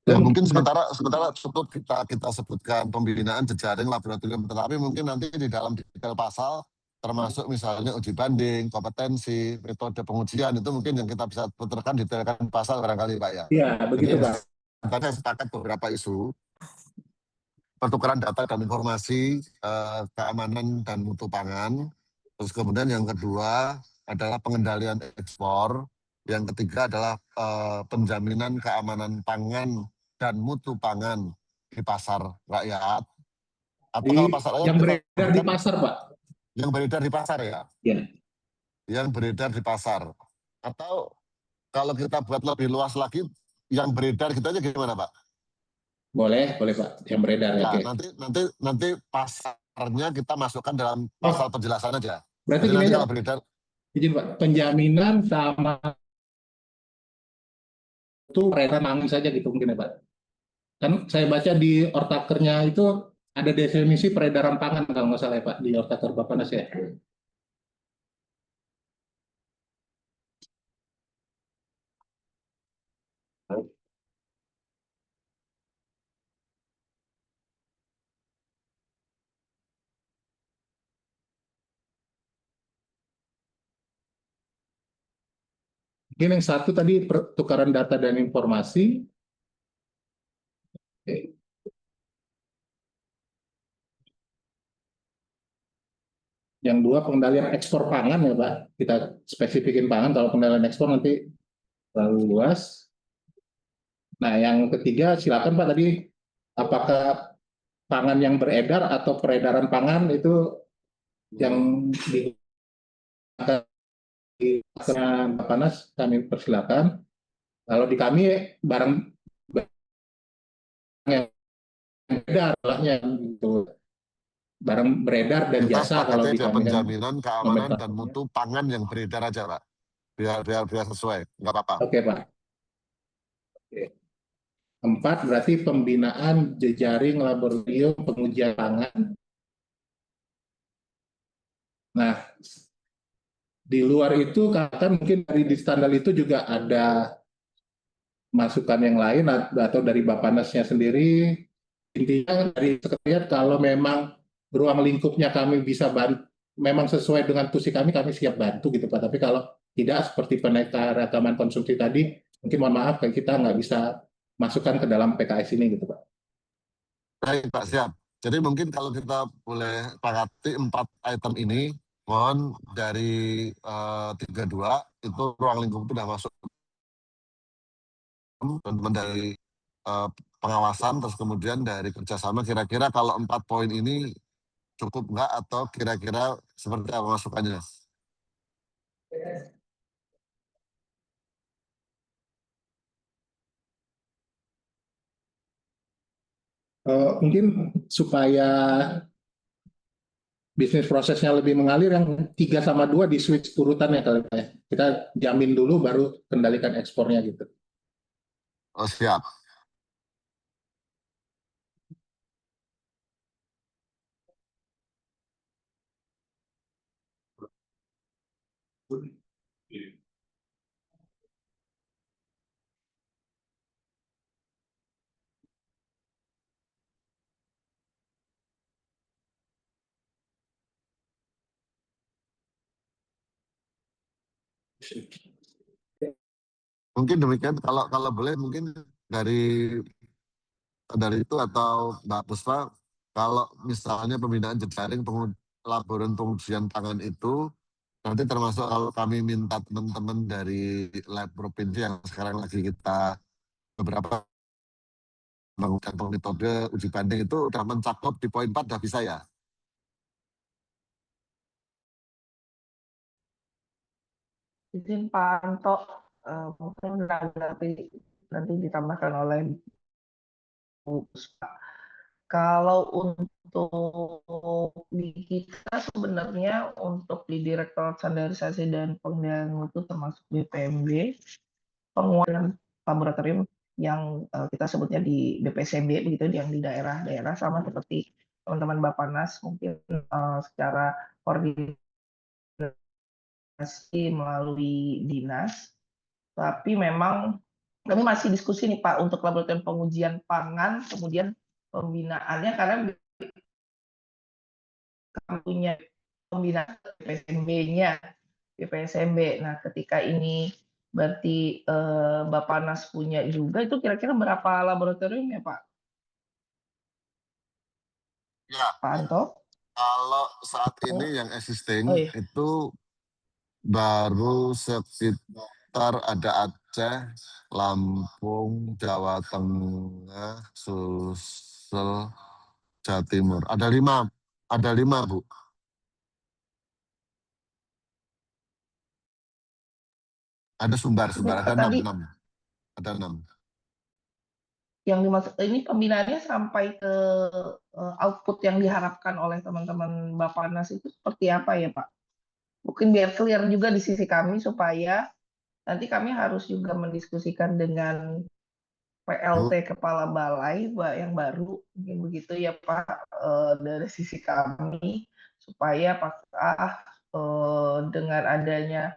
Speaker 12: Ya mungkin sementara cukup kita sebutkan pembinaan jejaring laboratorium, tetapi mungkin nanti di dalam detail pasal termasuk misalnya uji banding, kompetensi, metode pengujian itu mungkin yang kita bisa putarkan detailkan pasal barangkali Pak ya.
Speaker 3: Iya begitu Pak.
Speaker 12: Tadi saya sepakat beberapa isu, pertukaran data dan informasi, keamanan dan mutu pangan. Terus kemudian yang kedua adalah pengendalian ekspor. Yang ketiga adalah penjaminan keamanan pangan dan mutu pangan di pasar rakyat. Atau kalau pasar rakyat
Speaker 3: yang beredar di pasar Pak?
Speaker 12: Yang beredar di pasar ya?
Speaker 3: Iya.
Speaker 12: Yang beredar di pasar. Atau kalau kita buat lebih luas lagi, yang beredar kita aja gimana Pak?
Speaker 3: Boleh Pak, yang beredar ya.
Speaker 12: Okay. Nanti pasarnya kita masukkan dalam pasal penjelasan aja.
Speaker 3: Berarti
Speaker 12: gini
Speaker 3: nanti
Speaker 12: kalau beredar,
Speaker 3: izin Pak, penjaminan sama itu peredaran pangan saja gitu mungkin ya Pak. Kan saya baca di ortakernya itu ada definisi peredaran pangan kalau nggak salah ya Pak, di ortaker Bappenas ya. Mungkin yang satu tadi pertukaran data dan informasi. Yang dua pengendalian ekspor pangan ya Pak. Kita spesifikin pangan, kalau pengendalian ekspor nanti terlalu luas. Nah yang ketiga silakan Pak tadi, apakah pangan yang beredar atau peredaran pangan itu yang di Bappenas kami persilakan. Kalau di kami barang yang beredar gitu, barang beredar dan
Speaker 12: kita
Speaker 3: jasa kalau di kami
Speaker 12: penjaminan keamanan dan mutu pangan yang beredar aja Pak, biar sesuai, nggak apa-apa.
Speaker 3: Oke Pak. Oke. 4 berarti pembinaan jejaring laboratorium pengujian pangan. Nah, di luar itu kan mungkin dari di standar itu juga ada masukan yang lain atau dari Bappenasnya sendiri. Intinya dari sekretariat kalau memang ruang lingkupnya kami bisa bantu, memang sesuai dengan tusi kami siap bantu gitu Pak. Tapi kalau tidak seperti penetapan konsumsi tadi, mungkin mohon maaf kita nggak bisa masukkan ke dalam PKS ini gitu Pak.
Speaker 12: Baik Pak, siap. Jadi mungkin kalau kita boleh sepakati 4 item ini, mohon dari 32 itu ruang lingkup itu sudah masuk, teman-teman dari pengawasan, terus kemudian dari kerjasama, kira-kira kalau 4 poin ini cukup nggak atau kira-kira seperti apa masukannya?
Speaker 3: Mungkin supaya bisnis prosesnya lebih mengalir, yang 3 sama 2 di switch urutannya kali Pak ya. Kita jamin dulu baru kendalikan ekspornya gitu.
Speaker 12: Oh siap. Mungkin demikian, kalau boleh mungkin dari itu atau Mbak Puspa, kalau misalnya pembinaan jejaring laboratorium pengujian pangan itu nanti termasuk kalau kami minta teman-teman dari lab provinsi yang sekarang lagi kita beberapa menggunakan metode uji banding itu udah mencakup di poin 4 udah bisa ya?
Speaker 5: Izin Pak Anto, mungkin nanti ditambahkan oleh Bu Puspa. Kalau untuk di kita sebenarnya untuk di Direktorat Standarisasi dan Pengendalian Mutu termasuk BPMB, penguatan laboratorium yang kita sebutnya di BPSMB begitu yang di daerah-daerah sama seperti teman-teman Bappenas mungkin secara koordinasi melalui dinas, tapi memang kami masih diskusi nih Pak untuk laboratorium pengujian pangan, kemudian pembinaannya karena kami punya pembinaan BPSMB-nya, BPSMB. Nah, ketika ini berarti Bappenas punya juga, itu kira-kira berapa laboratorium ya Pak?
Speaker 12: Ya,
Speaker 5: Pak Anto?
Speaker 12: kalau saat ini yang existing
Speaker 5: Oh, iya.
Speaker 12: itu baru sekitar ada Aceh, Lampung, Jawa Tengah, Sulsel, Jawa Timur. Ada lima Bu. Ada sumbar, ada
Speaker 5: Tadi
Speaker 12: 6. Ada 6.
Speaker 5: yang dimaksud ini pembinaannya sampai ke output yang diharapkan oleh teman-teman Bappenas itu seperti apa ya Pak? Mungkin biar clear juga di sisi kami supaya nanti kami harus juga mendiskusikan dengan
Speaker 12: Bu,
Speaker 5: PLT Kepala Balai yang baru, mungkin begitu ya Pak, dari sisi kami, supaya apakah dengan adanya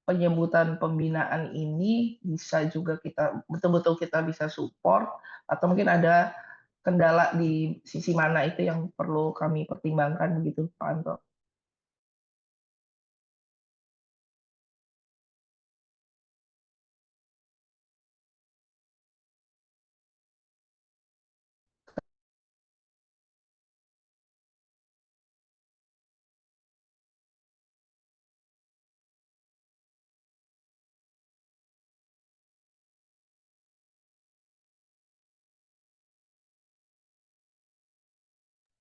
Speaker 5: penyebutan pembinaan ini bisa juga kita betul-betul kita bisa support, atau mungkin ada kendala di sisi mana itu yang perlu kami pertimbangkan begitu Pak Anto.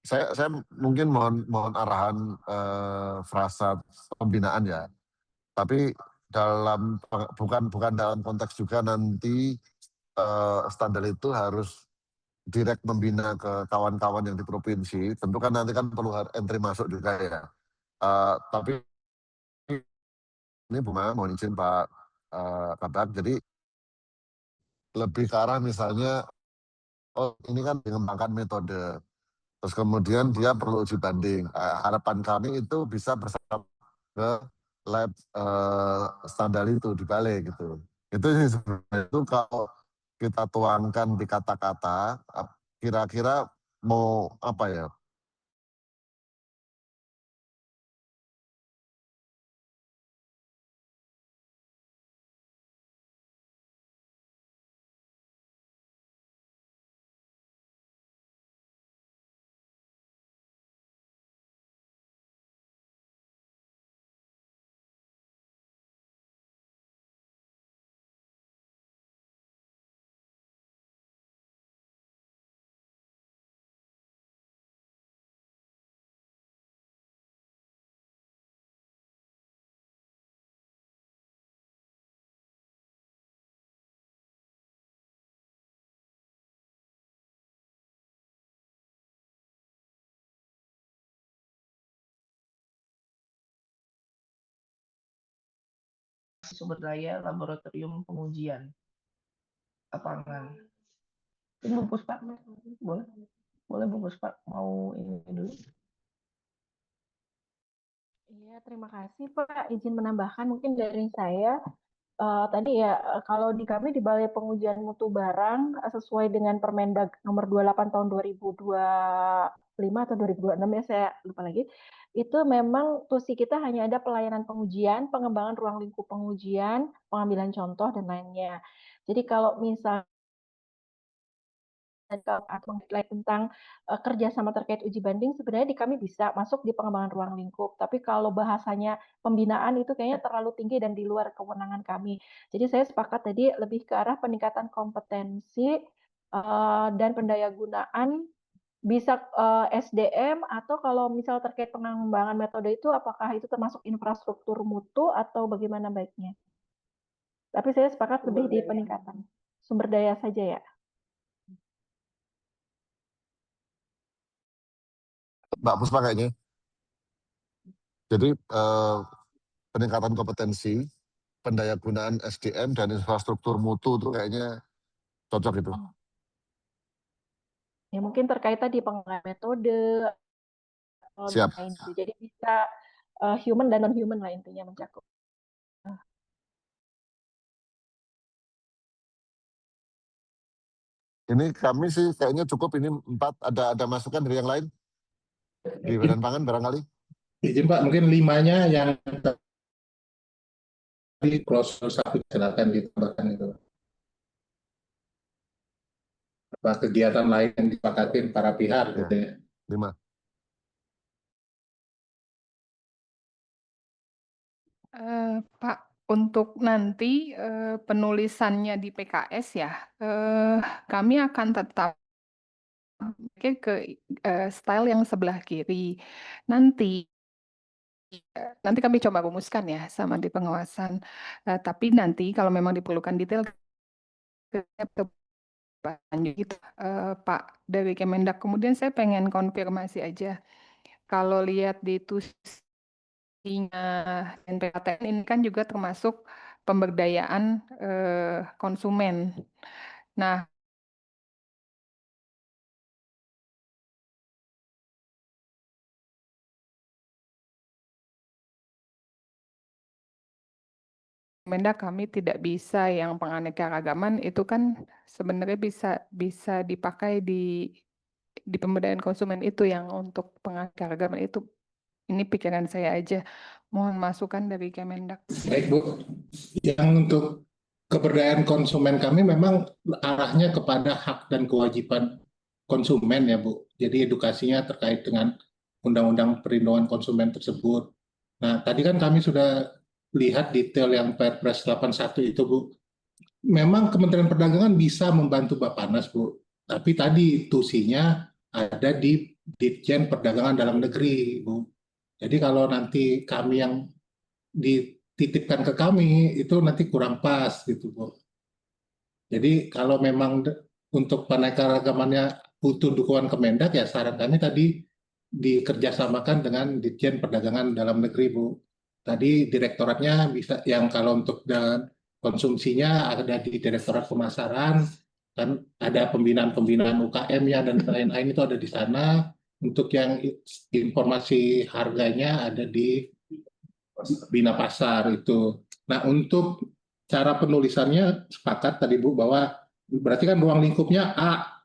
Speaker 12: saya mungkin mohon arahan frasa pembinaan ya. Tapi bukan dalam konteks juga nanti standar itu harus direct membina ke kawan-kawan yang di provinsi. Tentu kan nanti kan perlu entry masuk juga ya. Tapi ini Bu Ma, mohon izin Pak Kabak. Jadi lebih ke arah misalnya, oh ini kan mengembangkan metode. Terus kemudian dia perlu uji banding. Harapan kami itu bisa bersama ke lab standar itu di Balai gitu. Itu sih sebenarnya itu kalau kita tuangkan di kata-kata, kira-kira mau apa ya?
Speaker 5: Sumber daya laboratorium pengujian pangan. Ini Bu Puspa, boleh? Boleh Bu Puspa, mau ini dulu?
Speaker 6: Iya, terima kasih Pak. Izin menambahkan mungkin dari saya, Tadi ya, kalau di kami di Balai Pengujian Mutu Barang sesuai dengan Permendag nomor 28 tahun 2025 atau 2026 ya, saya lupa lagi. Itu memang tusi kita hanya ada pelayanan pengujian, pengembangan ruang lingkup pengujian, pengambilan contoh dan lainnya. Jadi kalau misal menilai tentang kerjasama terkait uji banding, sebenarnya di kami bisa masuk di pengembangan ruang lingkup. Tapi kalau bahasanya pembinaan itu kayaknya terlalu tinggi dan di luar kewenangan kami. Jadi saya sepakat tadi lebih ke arah peningkatan kompetensi dan pendayagunaan bisa SDM atau kalau misal terkait pengembangan metode itu apakah itu termasuk infrastruktur mutu atau bagaimana baiknya? Tapi saya sepakat lebih di peningkatan sumber daya saja ya.
Speaker 12: Mbak Puspa kayaknya. Jadi peningkatan kompetensi, pendayagunaan SDM dan infrastruktur mutu itu kayaknya cocok itu.
Speaker 6: Ya mungkin terkait tadi pengembangan metode dan
Speaker 12: Siap.
Speaker 6: lain itu. Jadi bisa human dan non human lah intinya mencakup.
Speaker 12: Ini kami sih kayaknya cukup ini 4. Ada masukan dari yang lain di Badan Pangan barangkali.
Speaker 3: Izin Pak, mungkin 5-nya yang tadi klausul 1 silakan ditambahkan itu. Apa kegiatan lain yang disepakatin para pihak
Speaker 12: Ya.
Speaker 3: gitu ya.
Speaker 12: 5.
Speaker 4: Pak, untuk nanti penulisannya di PKS ya, kami akan tetap ke style yang sebelah kiri. Nanti kami coba rumuskan ya sama di pengawasan. Tapi nanti kalau memang diperlukan detail lanjut gitu, Pak dari Kemendak. Kemudian saya pengen konfirmasi aja. Kalau lihat di tusinya NPATN ini kan juga termasuk pemberdayaan konsumen. Nah, Mendak kami tidak bisa yang penganekaragaman itu kan sebenarnya bisa dipakai di pemberdayaan konsumen itu yang untuk penganekaragaman itu. Ini pikiran saya aja. Mohon masukan dari Kemendak.
Speaker 3: Baik Bu, yang untuk keberdayaan konsumen kami memang arahnya kepada hak dan kewajiban konsumen ya Bu. Jadi edukasinya terkait dengan Undang-Undang Perlindungan Konsumen tersebut. Nah, tadi kan kami sudah lihat detail yang Perpres 81 itu Bu. Memang Kementerian Perdagangan bisa membantu Bappenas Bu, tapi tadi tusinya ada di Ditjen Perdagangan Dalam Negeri Bu. Jadi kalau nanti kami yang dititipkan ke kami itu nanti kurang pas gitu Bu. Jadi kalau memang untuk penegakannya butuh dukungan Kemendak ya saran kami tadi dikerjasamakan dengan Ditjen Perdagangan Dalam Negeri Bu. Tadi direktoratnya bisa yang kalau untuk dan konsumsinya ada di Direktorat Pemasaran, kan ada pembinaan-pembinaan UKM-nya dan lain-lain itu ada di sana. Untuk yang informasi harganya ada di Bina Pasar itu. Nah, untuk cara penulisannya sepakat tadi Bu bahwa berarti kan ruang lingkupnya A.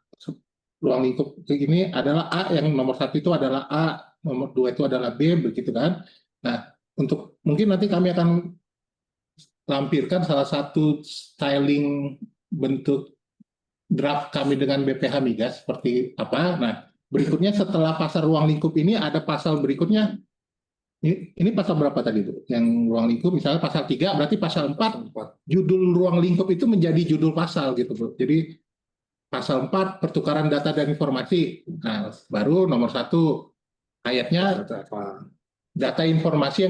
Speaker 3: Ruang lingkup ini adalah A, yang nomor 1 itu adalah A, nomor 2 itu adalah B, begitu kan. Nah, untuk mungkin nanti kami akan lampirkan salah satu styling bentuk draft kami dengan BPH Migas seperti apa. Nah, berikutnya setelah pasal ruang lingkup ini ada pasal berikutnya. Ini pasal berapa tadi Bu? Yang ruang lingkup misalnya pasal 3, berarti pasal 4 judul ruang lingkup itu menjadi judul pasal gitu Bu. Jadi pasal 4 pertukaran data dan informasi. Nah, baru nomor 1 ayatnya data informasi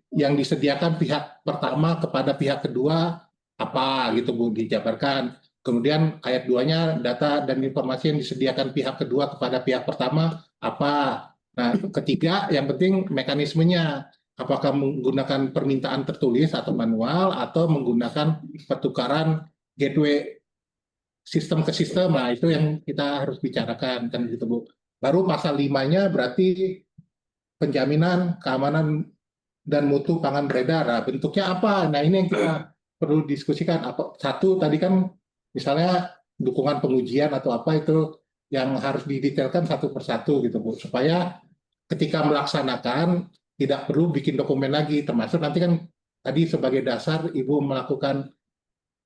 Speaker 3: yang disediakan pihak pertama kepada pihak kedua apa gitu Bu, dijabarkan. Kemudian ayat 2-nya data dan informasi yang disediakan pihak kedua kepada pihak pertama apa. Nah, ketiga yang penting mekanismenya, apakah menggunakan permintaan tertulis atau manual atau menggunakan pertukaran gateway sistem ke sistem. Nah, itu yang kita harus bicarakan kan gitu Bu. Baru pasal 5-nya berarti penjaminan keamanan dan mutu pangan beredar. Nah, bentuknya apa? Nah, ini yang kita perlu diskusikan. Apa satu tadi kan misalnya dukungan pengujian atau apa itu yang harus didetailkan satu persatu gitu Bu, supaya ketika melaksanakan tidak perlu bikin dokumen lagi, termasuk nanti kan tadi sebagai dasar Ibu melakukan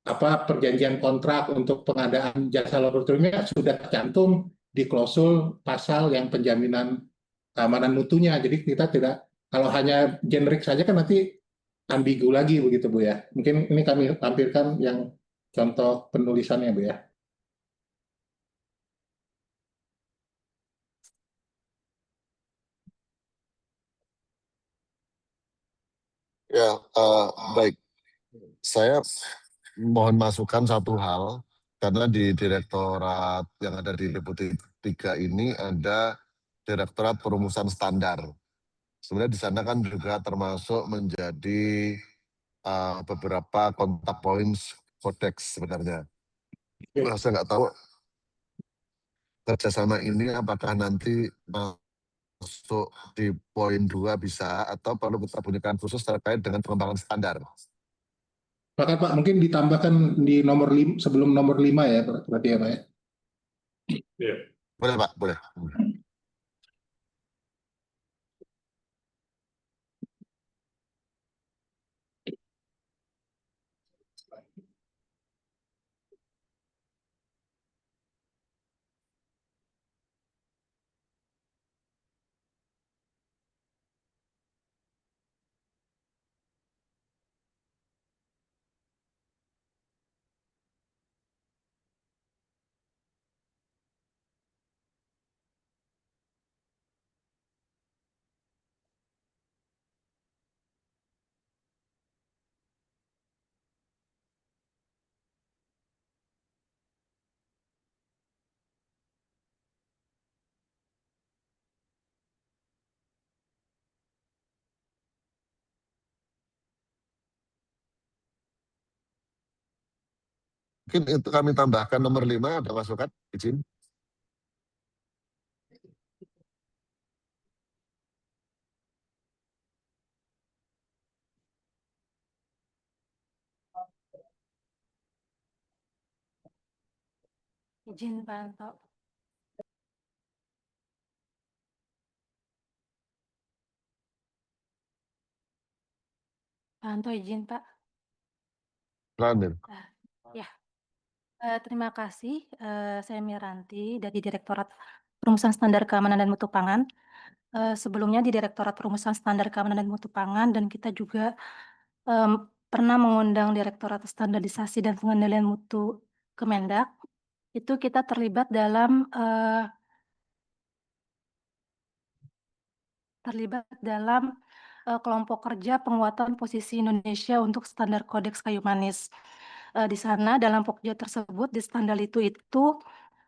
Speaker 3: perjanjian kontrak untuk pengadaan jasa laboratoriumnya sudah tercantum di klausul pasal yang penjaminan keamanan mutunya. Jadi kita tidak, kalau hanya generik saja kan nanti ambigu lagi begitu Bu ya. Mungkin ini kami tampilkan yang contoh penulisannya Bu ya.
Speaker 12: Ya, baik. Saya mohon masukan satu hal, karena di direktorat yang ada di Deputi 3 ini ada Direktorat Perumusan Standar. Sebenarnya di sana kan juga termasuk menjadi beberapa kontak points kodeks sebenarnya. Nah, saya nggak tahu kerjasama ini apakah nanti masuk di poin 2 bisa, atau perlu kita bunyikan khusus terkait dengan pengembangan standar.
Speaker 3: Bahkan Pak mungkin ditambahkan di nomor 5, sebelum nomor 5 ya berarti ya Pak ya.
Speaker 12: Boleh Pak, boleh. Mungkin itu kami tambahkan nomor 5, ada masukan, izin.
Speaker 11: Izin Pak Anto. Pak Anto izin Pak.
Speaker 12: Lanjut.
Speaker 11: Ya, terima kasih. Saya Miranti dari Direktorat Perumusan Standar Keamanan dan Mutu Pangan. Sebelumnya di Direktorat Perumusan Standar Keamanan dan Mutu Pangan, dan kita juga pernah mengundang Direktorat Standarisasi dan Pengendalian Mutu Kemendak. Itu kita terlibat dalam kelompok kerja penguatan posisi Indonesia untuk standar kodeks kayu manis. Di sana dalam pokja tersebut di standar itu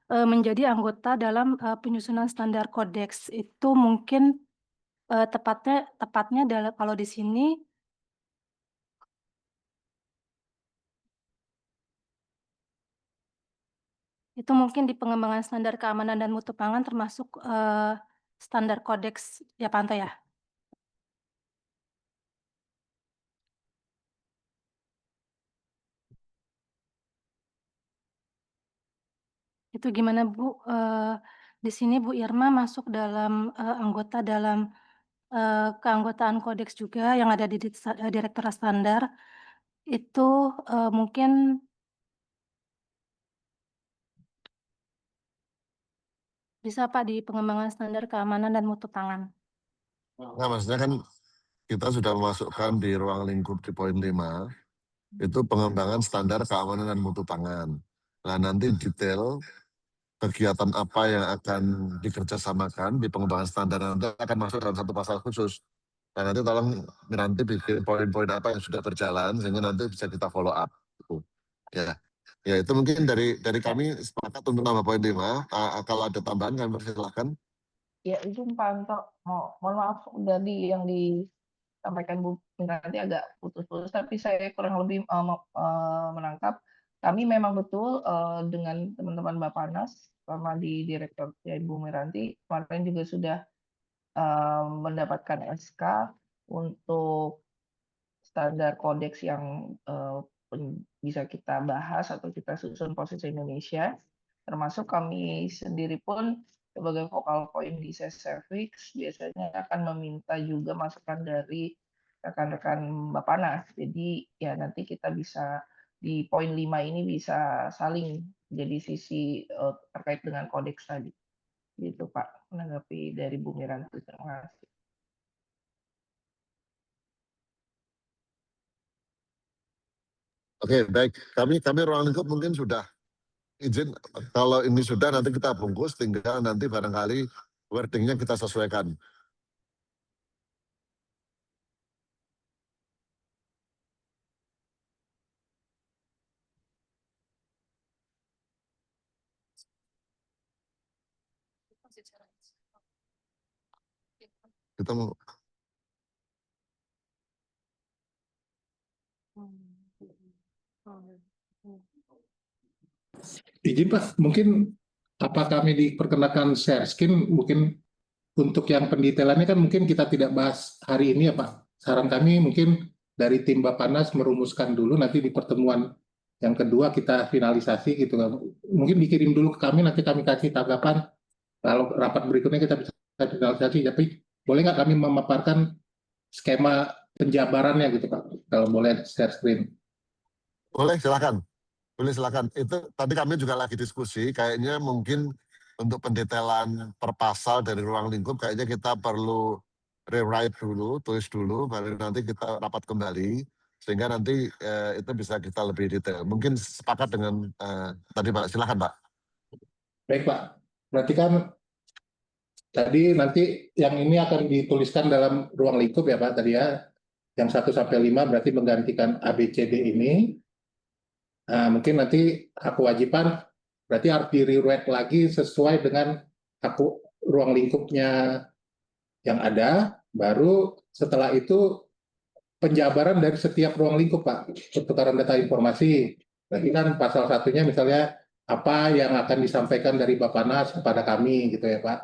Speaker 11: menjadi anggota dalam penyusunan standar kodeks. Itu mungkin tepatnya adalah kalau di sini itu mungkin di pengembangan standar keamanan dan mutu pangan termasuk standar kodeks ya Pak Anto ya. Itu gimana Bu? Di sini Bu Irma masuk dalam anggota dalam keanggotaan kodeks juga yang ada di Direktorat Standar. Itu mungkin bisa Pak di pengembangan standar keamanan dan mutu pangan.
Speaker 12: Nah, maksudnya kan kita sudah memasukkan di ruang lingkup di poin 5, itu pengembangan standar keamanan dan mutu pangan. Nah, nanti detail kegiatan apa yang akan dikerjasamakan di pengembangan standar nanti akan masuk dalam satu pasal khusus. Nah, nanti tolong nanti bikin poin-poin apa yang sudah berjalan sehingga nanti bisa kita follow up. Ya, ya itu mungkin dari kami sepakat untuk nambah poin 5. Kalau ada tambahan kami persilahkan.
Speaker 5: Ya, izin Pak Anto, mohon maaf dari yang disampaikan Bu Miranti agak putus-putus, tapi saya kurang lebih menangkap. Kami memang betul dengan teman-teman Bappenas, sama di Direktur ya Ibu Miranti, kemarin juga sudah mendapatkan SK untuk standar kodeks yang bisa kita bahas atau kita susun posisi Indonesia. Termasuk kami sendiri pun sebagai focal point di SESEFIX biasanya akan meminta juga masukan dari rekan-rekan Bapanas. Jadi ya nanti kita bisa di poin 5 ini bisa saling jadi sisi terkait dengan kodeks tadi. Gitu Pak, menanggapi dari Bu Miranti. Terima kasih.
Speaker 12: Oke, baik. Kami ruang lingkup mungkin sudah izin. Kalau ini sudah nanti kita bungkus, tinggal nanti barangkali wordingnya kita sesuaikan. Kita mau
Speaker 3: Izin Pak, mungkin apa kami diperkenakan share screen, mungkin untuk yang pendetailannya kan mungkin kita tidak bahas hari ini ya Pak. Saran kami mungkin dari tim Bapanas merumuskan dulu, nanti di pertemuan yang kedua kita finalisasi gitu kan. Mungkin dikirim dulu ke kami, nanti kami kasih tanggapan. Kalau rapat berikutnya kita bisa finalisasi, tapi boleh nggak kami memaparkan skema penjabarannya gitu Pak, kalau boleh share screen.
Speaker 12: boleh, silakan. Boleh, silakan. Itu tadi kami juga lagi diskusi, kayaknya mungkin untuk pendetailan per pasal dari ruang lingkup kayaknya kita perlu rewrite dulu, tulis dulu, baru nanti kita rapat kembali sehingga nanti itu bisa kita lebih detail. Mungkin sepakat dengan tadi Pak, silakan Pak.
Speaker 3: Baik Pak, berarti kan tadi nanti yang ini akan dituliskan dalam ruang lingkup ya Pak tadi ya, yang 1 sampai 5 berarti menggantikan ABCD ini. Nah, mungkin nanti hak kewajiban berarti harus di-rewrite lagi sesuai dengan hak ruang lingkupnya yang ada, baru setelah itu penjabaran dari setiap ruang lingkup Pak, pertukaran data informasi. Berarti kan pasal satunya misalnya apa yang akan disampaikan dari Bapanas kepada kami gitu ya Pak,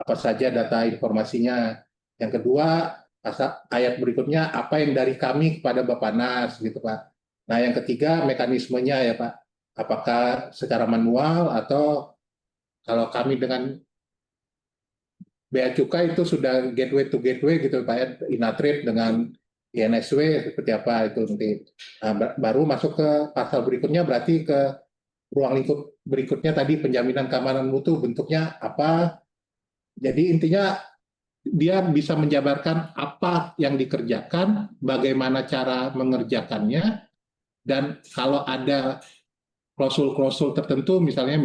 Speaker 3: apa saja data informasinya. Yang kedua, ayat berikutnya apa yang dari kami kepada Bapanas gitu Pak. Nah, yang ketiga mekanismenya ya Pak, apakah secara manual atau kalau kami dengan Bea Cukai itu sudah gateway to gateway gitu Pak ya, Inatrade dengan INSW seperti apa itu nanti. Nah, baru masuk ke pasal berikutnya berarti ke ruang lingkup berikutnya tadi penjaminan keamanan mutu bentuknya apa. Jadi intinya dia bisa menjabarkan apa yang dikerjakan, bagaimana cara mengerjakannya, dan kalau ada klausul-klausul tertentu misalnya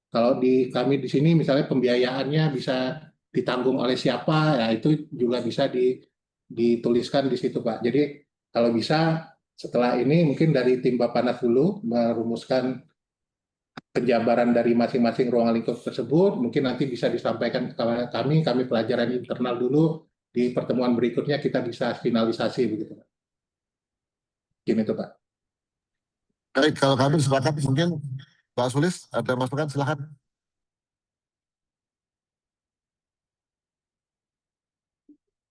Speaker 3: kalau kami di sini misalnya pembiayaannya bisa ditanggung oleh siapa, ya itu juga bisa dituliskan di situ Pak. Jadi kalau bisa setelah ini mungkin dari tim Bapanas dulu merumuskan penjabaran dari masing-masing ruang lingkup tersebut, mungkin nanti bisa disampaikan ke kami pelajaran internal dulu, di pertemuan berikutnya kita bisa finalisasi begitu Pak. Gini itu Pak.
Speaker 12: Baik, kalau kami sepakat mungkin Pak Sulis ada masukan, silakan.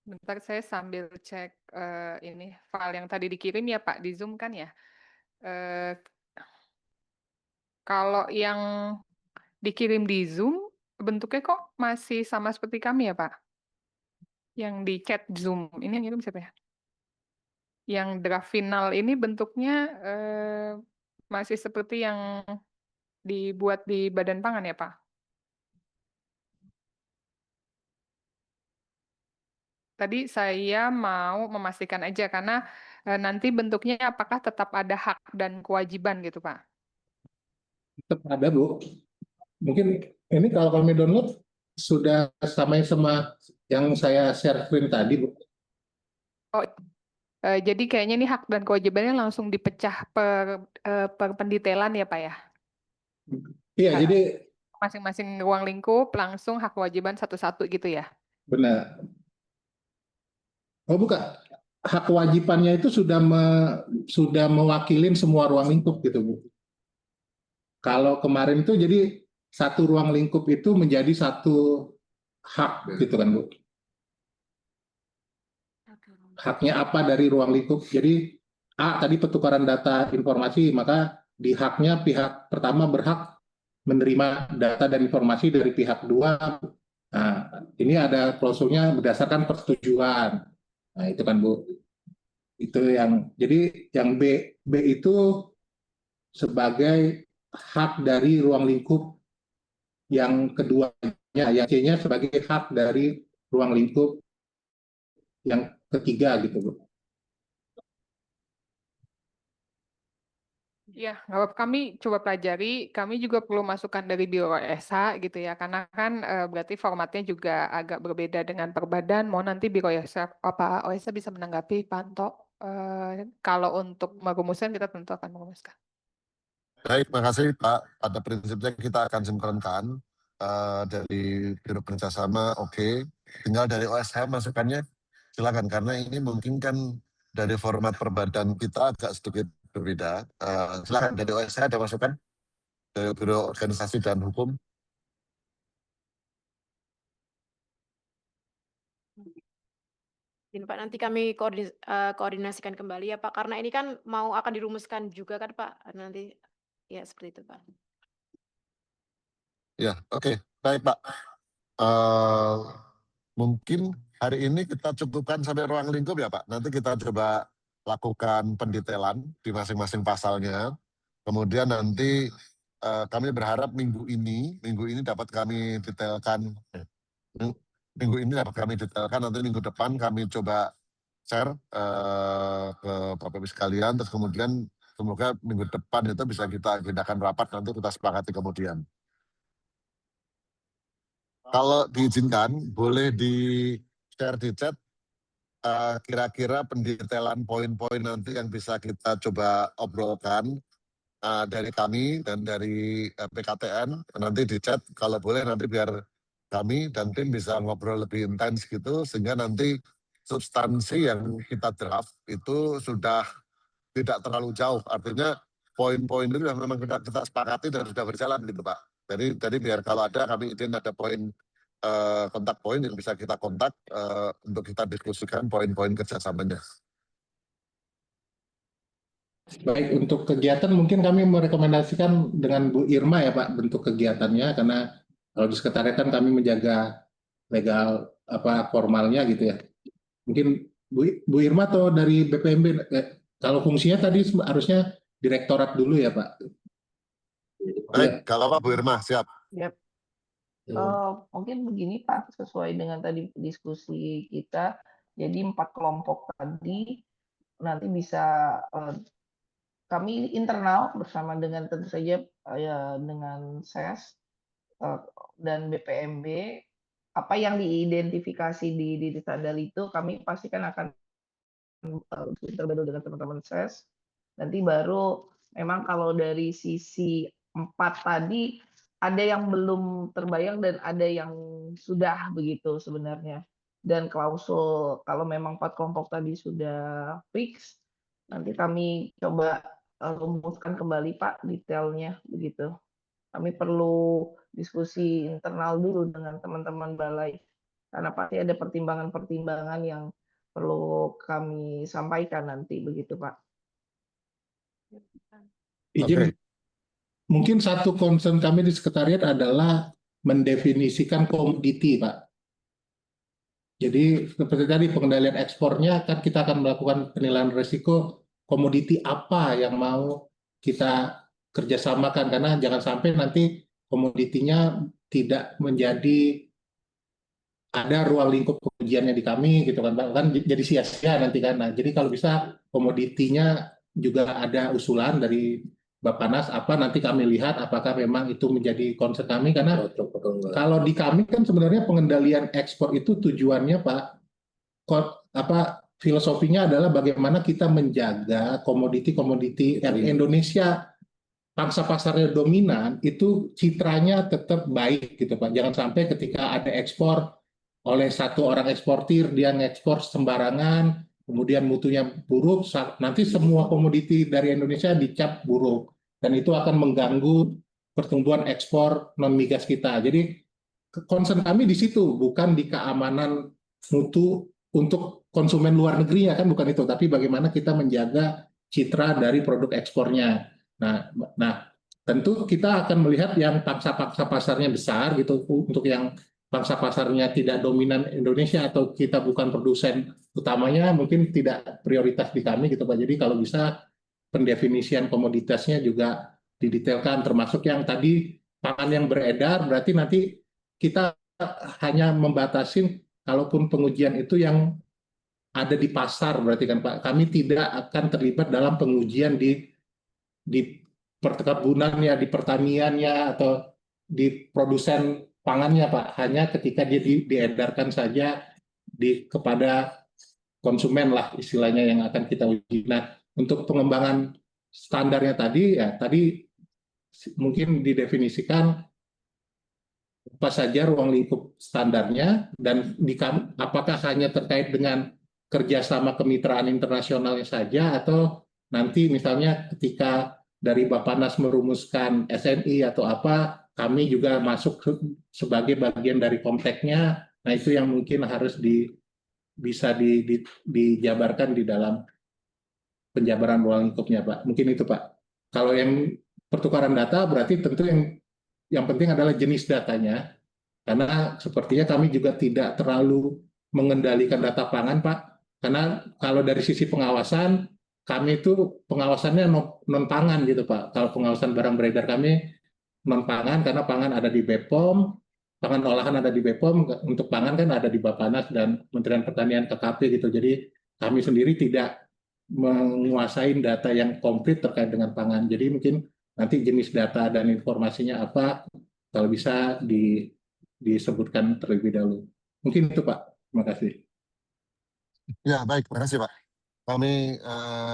Speaker 4: Bentar saya sambil cek ini file yang tadi dikirim ya Pak di Zoom kan ya. Kalau yang dikirim di Zoom bentuknya kok masih sama seperti kami ya Pak? Yang di chat Zoom ini yang ngirim siapa ya? Yang draft final ini bentuknya masih seperti yang dibuat di Badan Pangan ya Pak? Tadi saya mau memastikan aja karena nanti bentuknya apakah tetap ada hak dan kewajiban gitu Pak?
Speaker 3: Tetap ada Bu. Mungkin ini kalau kami download sudah sama yang saya share screen tadi Bu.
Speaker 4: Oh, jadi kayaknya ini hak dan kewajibannya langsung dipecah per pendetailan ya Pak ya?
Speaker 3: Iya, jadi
Speaker 4: masing-masing ruang lingkup langsung hak kewajiban satu-satu gitu ya?
Speaker 3: Benar. Oh bukan, hak kewajibannya itu sudah mewakilin semua ruang lingkup gitu Bu. Kalau kemarin itu jadi satu ruang lingkup itu menjadi satu hak gitu kan Bu. Haknya apa dari ruang lingkup? Jadi A tadi pertukaran data informasi, maka di haknya pihak pertama berhak menerima data dan informasi dari pihak dua. Nah, ini ada klausulnya berdasarkan persetujuan. Nah, itu kan Bu. Itu jadi yang B itu sebagai hak dari ruang lingkup yang keduanya, yang C-nya sebagai hak dari ruang lingkup yang ketiga gitu Bu.
Speaker 4: Ya, nggak apa-apa. Kami coba pelajari. Kami juga perlu masukan dari Biro OSH gitu ya, karena kan berarti formatnya juga agak berbeda dengan Perbadan. Mau nanti Biro OSH bisa menanggapi, Pak Anto. Kalau untuk merumuskan, kita tentu akan merumuskan.
Speaker 12: Baik, makasih Pak. Pada prinsipnya kita akan sinkronkan dari Biro Kerjasama, oke. Tinggal dari OSH masukannya silakan, karena ini mungkin kan dari format Perbadan kita agak sedikit berbeda. Silakan dari OSH ada masukan dari Biro Organisasi dan Hukum.
Speaker 8: Pak, nanti kami koordinasikan kembali ya Pak, karena ini kan mau akan dirumuskan juga kan Pak, nanti ya seperti itu Pak.
Speaker 12: Ya, oke. Baik Pak. Mungkin hari ini kita cukupkan sampai ruang lingkup ya Pak. Nanti kita coba lakukan pendetailan di masing-masing pasalnya. Kemudian nanti kami berharap minggu ini dapat kami detailkan. Minggu ini dapat kami detailkan, nanti minggu depan kami coba share ke Bapak Ibu sekalian, terus kemudian semoga minggu depan itu bisa kita agendakan rapat, nanti kita sepakati kemudian. Kalau diizinkan, boleh di-share di chat kira-kira pendetailan poin-poin nanti yang bisa kita coba obrolkan dari kami dan dari PKTN. Nanti di chat, kalau boleh nanti biar kami dan tim bisa ngobrol lebih intens gitu, sehingga nanti substansi yang kita draft itu sudah tidak terlalu jauh. Artinya poin-poin itu yang memang kita sepakati dan sudah berjalan gitu Pak. Jadi biar kalau ada kami izin ada poin kontak poin yang bisa kita kontak untuk kita diskusikan poin-poin kerjasamanya.
Speaker 3: Baik, untuk kegiatan mungkin kami merekomendasikan dengan Bu Irma ya Pak bentuk kegiatannya, karena kalau di sekretariat kan kami menjaga legal formalnya gitu ya. Mungkin Bu Irma atau dari BPMB, kalau fungsinya tadi harusnya direktorat dulu ya Pak.
Speaker 12: Baik, kalau Pak Bu Irma siap.
Speaker 5: Yap. Mungkin begini Pak, sesuai dengan tadi diskusi kita, jadi 4 kelompok tadi nanti bisa kami internal bersama dengan tentu saja dengan SES dan BPMB, apa yang diidentifikasi di standar itu kami pastikan akan interbantu dengan teman-teman SES. Nanti baru memang kalau dari sisi 4 tadi ada yang belum terbayang dan ada yang sudah begitu sebenarnya. Dan klausul kalau memang 4 kelompok tadi sudah fix, nanti kami coba rumuskan kembali Pak detailnya begitu. Kami perlu diskusi internal dulu dengan teman-teman balai, karena pasti ada pertimbangan-pertimbangan yang perlu kami sampaikan nanti begitu Pak.
Speaker 3: Izin, mungkin satu concern kami di sekretariat adalah mendefinisikan komoditi Pak. Jadi seperti tadi pengendalian ekspornya kan kita akan melakukan penilaian risiko komoditi apa yang mau kita kerjasamakan, karena jangan sampai nanti komoditinya tidak menjadi ada ruang lingkup pengujiannya di kami gitu kan jadi sia-sia nanti kan. Nah, jadi kalau bisa komoditinya juga ada usulan dari Bappenas apa, nanti kami lihat apakah memang itu menjadi concern kami, karena kalau di kami kan sebenarnya pengendalian ekspor itu tujuannya Pak, filosofinya adalah bagaimana kita menjaga komoditi-komoditi Indonesia pangsa pasarnya dominan itu citranya tetap baik gitu Pak. Jangan sampai ketika ada ekspor oleh satu orang eksportir dia ngekspor sembarangan, kemudian mutunya buruk, nanti semua komoditi dari Indonesia dicap buruk dan itu akan mengganggu pertumbuhan ekspor non migas kita. Jadi concern kami di situ, bukan di keamanan mutu untuk konsumen luar negerinya kan, bukan itu, tapi bagaimana kita menjaga citra dari produk ekspornya. Nah, tentu kita akan melihat yang pangsa pasarnya besar gitu, untuk yang pangsa pasarnya tidak dominan Indonesia atau kita bukan produsen utamanya, mungkin tidak prioritas di kami gitu Pak. Jadi kalau bisa pendefinisian komoditasnya juga didetailkan, termasuk yang tadi pangan yang beredar, berarti nanti kita hanya membatasin kalaupun pengujian itu yang ada di pasar, berarti kan Pak, kami tidak akan terlibat dalam pengujian di perkebunannya, di pertaniannya, atau di produsen pangannya Pak, hanya ketika dia diedarkan saja kepada konsumen lah istilahnya yang akan kita uji. Nah, untuk pengembangan standarnya tadi, ya tadi mungkin didefinisikan apa saja ruang lingkup standarnya, dan apakah hanya terkait dengan kerjasama kemitraan internasionalnya saja, atau nanti misalnya ketika dari Bappenas merumuskan SNI atau apa, kami juga masuk sebagai bagian dari kompleknya. Nah, itu yang mungkin harus bisa dijabarkan di dalam penjabaran ruang lingkupnya Pak. Mungkin itu Pak. Kalau yang pertukaran data berarti tentu yang penting adalah jenis datanya, karena sepertinya kami juga tidak terlalu mengendalikan data pangan Pak, karena kalau dari sisi pengawasan, kami itu pengawasannya non pangan gitu Pak. Kalau pengawasan barang beredar kami non pangan, karena pangan ada di BPOM, pangan olahan ada di BPOM, untuk pangan kan ada di Bappenas dan Kementerian Pertanian KKP gitu. Jadi kami sendiri tidak menguasai data yang komplit terkait dengan pangan. Jadi mungkin nanti jenis data dan informasinya apa, kalau bisa disebutkan terlebih dahulu. Mungkin itu Pak. Terima kasih.
Speaker 12: Ya, baik. Terima kasih Pak. Kami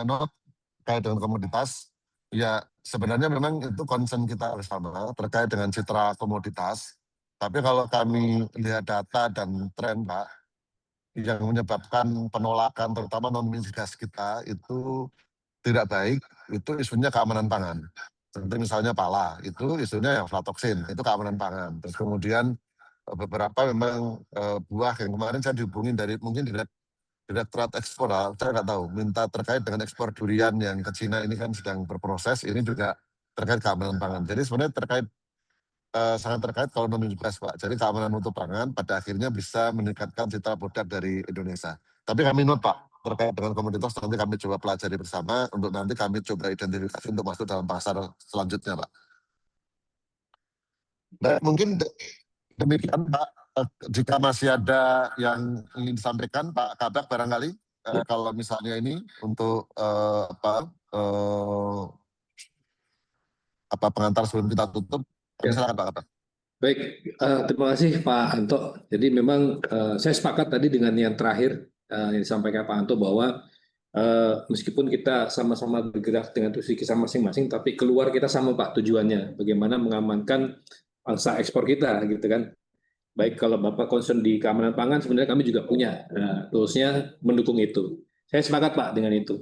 Speaker 12: note terkait dengan komoditas. Ya, sebenarnya memang itu concern kita bersama terkait dengan citra komoditas. Tapi kalau kami lihat data dan tren Pak, yang menyebabkan penolakan terutama non-migas kita itu tidak baik, itu isunya keamanan pangan. Seperti misalnya pala, itu isunya yang aflatoksin, itu keamanan pangan. Terus kemudian beberapa memang buah yang kemarin saya dihubungin dari mungkin Direktorat Ekspor, saya nggak tahu, minta terkait dengan ekspor durian yang ke Cina ini kan sedang berproses, ini juga terkait keamanan pangan. Jadi sebenarnya sangat terkait kalau non-migas Pak. Jadi keamanan mutu pangan pada akhirnya bisa meningkatkan citra produk dari Indonesia. Tapi kami note Pak, terkait dengan komoditas nanti kami coba pelajari bersama untuk nanti kami coba identifikasi untuk masuk dalam pasar selanjutnya Pak. Nah, mungkin demikian Pak. Jika masih ada yang ingin disampaikan Pak Kabak barangkali, kalau misalnya ini untuk pengantar sebelum kita tutup, silakan Pak Kabak.
Speaker 2: Baik, terima kasih Pak Anto. Jadi memang saya sepakat tadi dengan yang terakhir yang disampaikan Pak Anto, bahwa meskipun kita sama-sama bergerak dengan tujuan kita masing-masing, tapi keluar kita sama Pak tujuannya, bagaimana mengamankan pangsa ekspor kita gitu kan. Baik, kalau Bapak concern di keamanan pangan, sebenarnya kami juga punya tools-nya mendukung itu. Saya sepakat Pak dengan itu.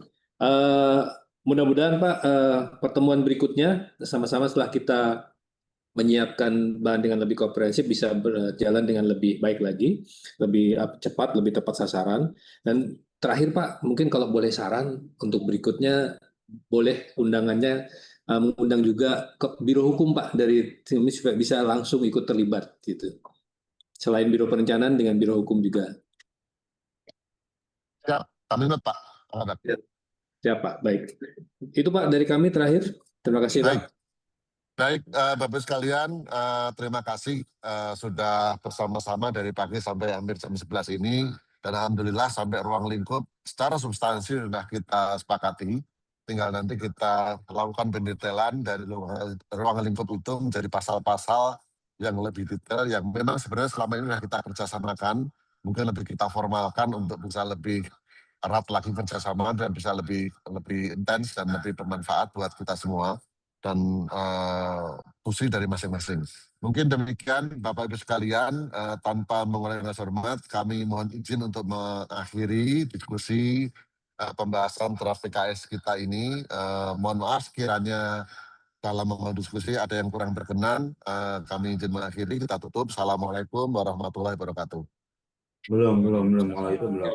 Speaker 2: Mudah-mudahan Pak pertemuan berikutnya sama-sama setelah kita menyiapkan bahan dengan lebih komprehensif bisa berjalan dengan lebih baik lagi, lebih cepat, lebih tepat sasaran. Dan terakhir Pak, mungkin kalau boleh saran untuk berikutnya, boleh undangannya mengundang juga ke Biro Hukum Pak dari tim ini supaya bisa langsung ikut terlibat gitu. Selain Biro Perencanaan dengan Biro Hukum juga.
Speaker 12: Ya, kami note Pak.
Speaker 2: Ya Pak, baik. Itu Pak dari kami terakhir. Terima kasih
Speaker 12: baik.
Speaker 2: Pak.
Speaker 12: Baik, Bapak sekalian, terima kasih sudah bersama-sama dari pagi sampai hampir jam 11 ini. Dan Alhamdulillah sampai ruang lingkup secara substansi sudah kita sepakati. Tinggal nanti kita lakukan pendetailan dari ruang lingkup itu menjadi pasal-pasal yang lebih detail, yang memang sebenarnya selama ini sudah kita kerjasamakan, mungkin lebih kita formalkan untuk bisa lebih erat lagi kerjasama dan bisa lebih intens dan lebih bermanfaat buat kita semua dan fungsi dari masing-masing. Mungkin demikian Bapak Ibu sekalian, tanpa mengurangi rasa hormat, kami mohon izin untuk mengakhiri diskusi pembahasan draft PKS kita ini. Mohon maaf sekiranya dalam membangun diskusi ada yang kurang berkenan, kami izin mengakhiri, kita tutup. Assalamualaikum warahmatullahi wabarakatuh.
Speaker 9: Belum. Kalau itu belum.